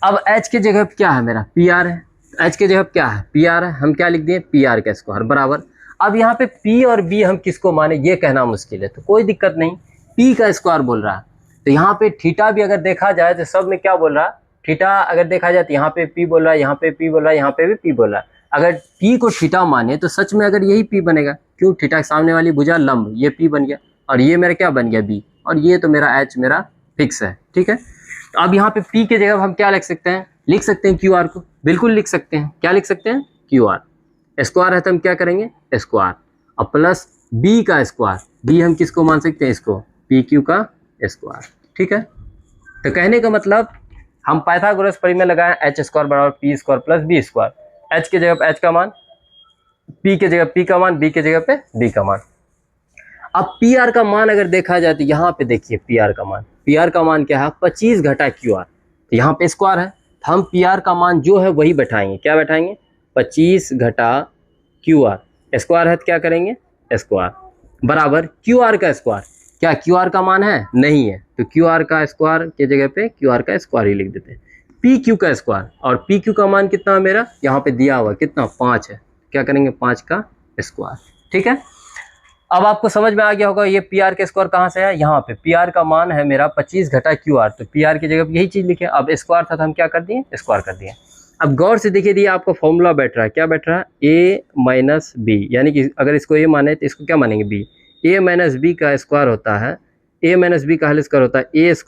अब H के जगह पे क्या है मेरा PR है, H के जगह पे क्या है PR है, हम क्या लिख दिए PR का स्क्वायर बराबर। अब यहाँ पे P और B हम किसको माने ये कहना मुश्किल है, तो कोई दिक्कत नहीं, P का स्क्वायर बोल रहा है। तो यहाँ पे थीटा भी अगर देखा जाए तो सब में क्या बोल रहा है, थीटा अगर देखा जाए तो यहाँ पे P बोल रहा है, यहाँ पे P बोल रहा है, यहाँ पे भी P बोल रहा है। अगर P को थीटा माने तो सच में अगर यही P बनेगा, क्यों थीटा के सामने वाली भुजा लंब, ये P बन गया और ये मेरा क्या बन गया B, और ये तो मेरा H मेरा फिक्स है। ठीक है, तो अब यहाँ पे P के जगह हम क्या लिख सकते हैं, लिख सकते हैं QR को, बिल्कुल लिख सकते हैं। क्या लिख सकते हैं QR, स्क्वायर है तो हम क्या करेंगे स्क्वायर, और प्लस B का स्क्वायर, B हम किसको मान सकते हैं इसको PQ का स्क्वायर। ठीक है, तो कहने का मतलब हम पाइथागोरस परिमेय लगाएं H² बराबर P² + B²। H के जगह पे H का मान, P के जगह P का मान, B के जगह पे B का मान। अब PR का मान अगर देखा जाए तो यहाँ पे देखिए PR का मान क्या है 25 घटा QR, तो यहाँ पे स्क्वायर है तो हम PR का मान जो है वही बैठाएंगे, क्या बैठाएंगे 25 घटा QR, स्क्वायर है तो क्या करेंगे स्क्वायर बराबर QR का स्क्वायर। क्या QR का मान है नहीं है, तो QR का स्क्वायर के जगह पे QR का स्क्वायर ही लिख देते हैं। PQ का स्क्वायर, और PQ का मान कितना है मेरा यहाँ पे दिया हुआ कितना 5 है, क्या करेंगे 5 का स्क्वायर। ठीक है, अब आपको समझ में आ गया होगा ये PR के स्क्वायर कहाँ से है, यहाँ पे PR का मान है मेरा 25 घटा QR, तो PR की जगह पे यही चीज़ लिखे। अब स्क्वायर था तो हम क्या कर दिए स्क्वायर कर दिए। अब गौर से देखिए दिए आपको फॉर्मूला बैठ रहा है, क्या बैठ रहा है A - B, यानी कि अगर इसको A माने तो इसको क्या मानेंगे B। A - B का स्क्वायर होता है, A - B का होल स्क्वायर होता है A² -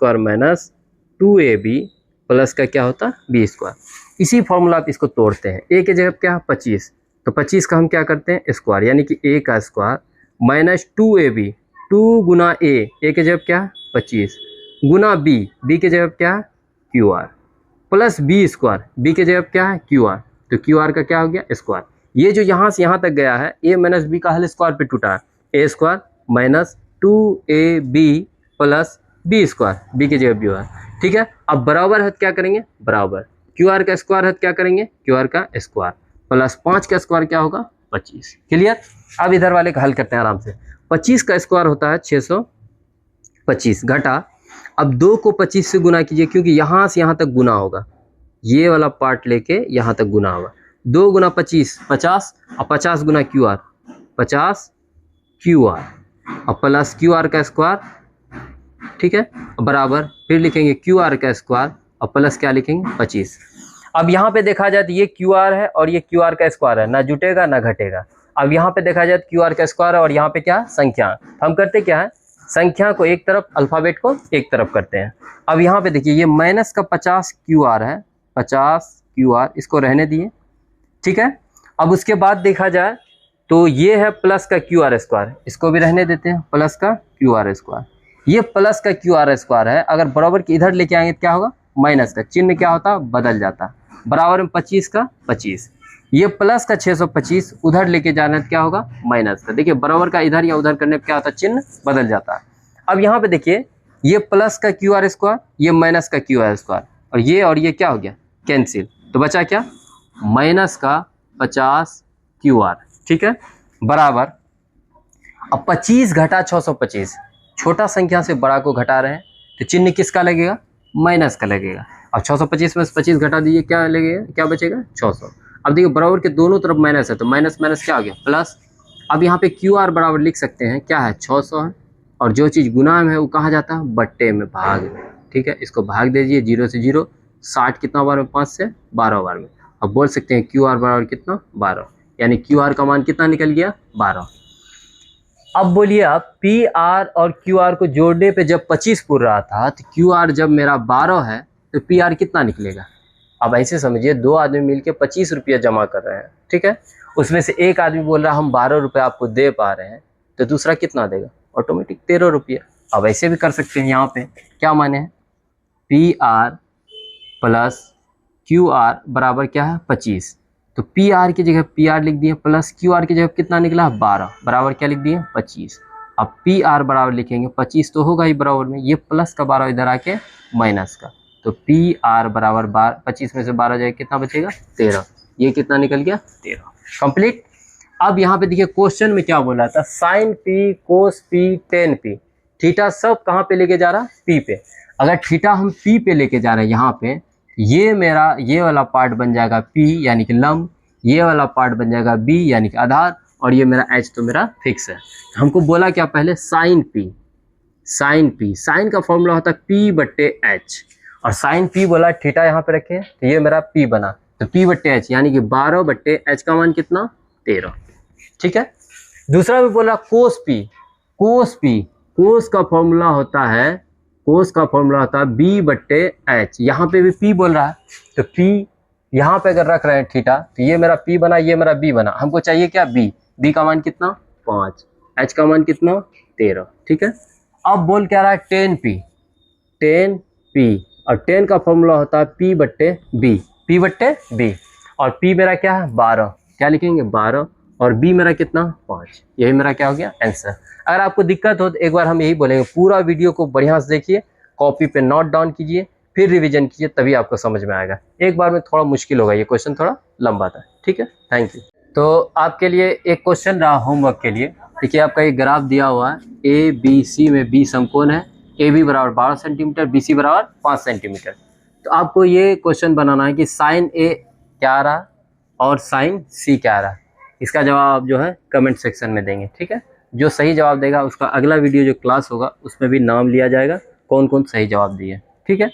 2AB प्लस का क्या होता है B²। इसी फॉर्मूला आप इसको तोड़ते हैं, A के जगह पे क्या है 25, तो 25 का हम क्या करते हैं स्क्वायर, यानी कि A का square minus 2AB, 2 Guna A के जगह क्या है 25 गुना B के जगह क्या है QR plus B square, B के जगह क्या है क्यू आर, तो क्यू आर का क्या हो गया स्क्वायर। ये जो यहाँ से यहाँ तक गया है ए माइनस बी का होल स्क्वायर पे टूटा है, A square minus 2ab plus B square, B की जगह बी है, ठीक है। अब बराबर है क्या करेंगे, बराबर क्यू आर का स्क्वायर है क्या करेंगे, क्यू आर का स्क्वायर प्लस 5 का स्क्वायर क्या होगा 25, क्लियर। अब इधर वाले का हल करते हैं आराम से। 25 का स्क्वायर होता है 625 घटा, अब 2 को 25 से गुना कीजिए क्योंकि यहाँ से यहाँ तक गुना होगा, ये वाला पार्ट लेके यहाँ तक गुना होगा। 2 गुना 25 50 और 50 गुना क्यू आर 50 क्यू आर और प्लस क्यू आर का स्क्वायर, ठीक है, बराबर फिर लिखेंगे क्यू आर का स्क्वायर और प्लस क्या लिखेंगे 25। अब यहाँ पे देखा जाए तो ये क्यू आर है और ये क्यू आर का स्क्वायर है, ना जुटेगा ना घटेगा। अब यहाँ पे देखा जाए तो क्यू आर का स्क्वायर है और यहाँ पे क्या संख्या, हम करते क्या है संख्या को एक तरफ अल्फ़ाबेट को एक तरफ करते हैं। अब यहाँ पे देखिए ये माइनस का 50 क्यू आर है, 50 क्यू आर इसको रहने दिए, ठीक है। अब उसके बाद देखा जाए तो ये है प्लस का क्यू आर स्क्वायर, इसको भी रहने देते हैं प्लस का क्यू आर स्क्वायर। ये प्लस का क्यू आर स्क्वायर है, अगर बराबर के इधर लेके आएंगे तो क्या होगा माइनस का चिन्ह क्या होता बदल जाता, बराबर में 25 का 25, ये प्लस का 625 उधर लेके जाना तो क्या होगा माइनस का। देखिए बराबर का इधर या उधर करने पर क्या होता है चिन्ह बदल जाता है। अब यहाँ पे देखिए ये प्लस का क्यू आर स्क्वायर, ये माइनस का क्यू आर स्क्वायर और ये क्या हो गया कैंसिल, तो बचा क्या माइनस का 50 क्यू आर, ठीक है, बराबर। अब 25 घटा 625, छोटा संख्या से बड़ा को घटा रहे हैं तो चिन्ह किसका लगेगा माइनस का लगेगा। अब 625 में से 25 घटा दीजिए क्या लगेगा, क्या बचेगा 600। अब देखिए बराबर के दोनों तरफ माइनस है तो माइनस माइनस क्या हो गया प्लस। अब यहाँ पे क्यू आर बराबर लिख सकते हैं क्या है 600 है, और जो चीज़ गुना में है वो कहाँ जाता है बट्टे में भाग में, ठीक है। इसको भाग दीजिए 0 से 0, 60 कितना बार में 5 से 12 बार में। अब बोल सकते हैं क्यू आर बराबर कितना 12, यानी क्यू आर का मान कितना निकल गया 12। अब बोलिए आप पी आर और क्यू आर को जोड़ने पे जब 25 पूर रहा था तो क्यू आर जब मेरा 12 है तो पी आर कितना निकलेगा। अब ऐसे समझिए 2 आदमी मिलके 25 रुपया जमा कर रहे हैं, ठीक है, उसमें से एक आदमी बोल रहा है हम 12 रुपये आपको दे पा रहे हैं, तो दूसरा कितना देगा ऑटोमेटिक 13 रुपया। अब ऐसे भी कर सकते हैं, यहाँ पे क्या माने हैं P R plus Q R बराबर क्या है 25, तो पी आर की जगह पी आर लिख दिए प्लस क्यू आर की जगह कितना निकला 12 बराबर क्या लिख दिए 25। अब पी आर बराबर लिखेंगे 25 तो होगा ही बराबर में, ये प्लस का 12 इधर आके माइनस का, तो पी आर बराबर 25 में से 12 जाए कितना बचेगा 13, ये कितना निकल गया 13, कंप्लीट। अब यहाँ पे देखिए क्वेश्चन में क्या बोला था sign P cos P ten P, theta सब कहाँ पे लेके जा रहा पी पे। अगर थीटा हम पी पे लेके जा रहे हैं यहाँ पे, ये मेरा ये वाला पार्ट बन जाएगा पी यानी कि लंब, ये वाला पार्ट बन जाएगा बी यानी कि आधार, और ये मेरा एच तो मेरा फिक्स है। हमको बोला क्या पहले sine P, sine P, sine का फॉर्मूला होता है पी बट्टे एच, और साइन पी बोला थीटा यहाँ पे रखे तो ये मेरा पी बना, तो पी बट्टे एच यानी कि 12 बट्टे एच का मान कितना 13, ठीक है। दूसरा भी बोला कोस पी, कोस पी, कोस का फॉर्मूला होता है, कोस का फॉर्मूला होता है बी बट्टे एच, यहाँ पे भी पी बोल रहा है तो पी यहाँ पे अगर रख रहे हैं थीटा तो ये मेरा पी बना ये मेरा बी बना, हमको चाहिए क्या बी, बी का मान कितना 5, एच का मान कितना 13, ठीक है। अब बोल क्या रहा है 10 पी, 10 पी, और 10 का फॉर्मूला होता है पी बट्टे बी, पी बट्टे बी, और पी मेरा क्या है 12, क्या लिखेंगे 12, और बी मेरा कितना 5, यही मेरा क्या हो गया आंसर। अगर आपको दिक्कत हो तो एक बार हम यही बोलेंगे पूरा वीडियो को बढ़िया से देखिए, कॉपी पे नोट डाउन कीजिए, फिर रिवीजन कीजिए, तभी आपको समझ में आएगा। एक बार में थोड़ा मुश्किल होगा, ये क्वेश्चन थोड़ा लंबा था, ठीक है, थैंक यू। तो आपके लिए एक क्वेश्चन रहा होमवर्क के लिए, देखिए आपका एक ग्राफ दिया हुआ है ए बी सी में बी समकोण है, ए बी बराबर 12 सेंटीमीटर, बी सी बराबर 5 सेंटीमीटर। तो आपको ये क्वेश्चन बनाना है कि साइन ए क्या रहा और साइन सी क्या रहा। इसका जवाब जो है कमेंट सेक्शन में देंगे, ठीक है। जो सही जवाब देगा उसका अगला वीडियो जो क्लास होगा उसमें भी नाम लिया जाएगा कौन कौन सही जवाब दिए, ठीक है।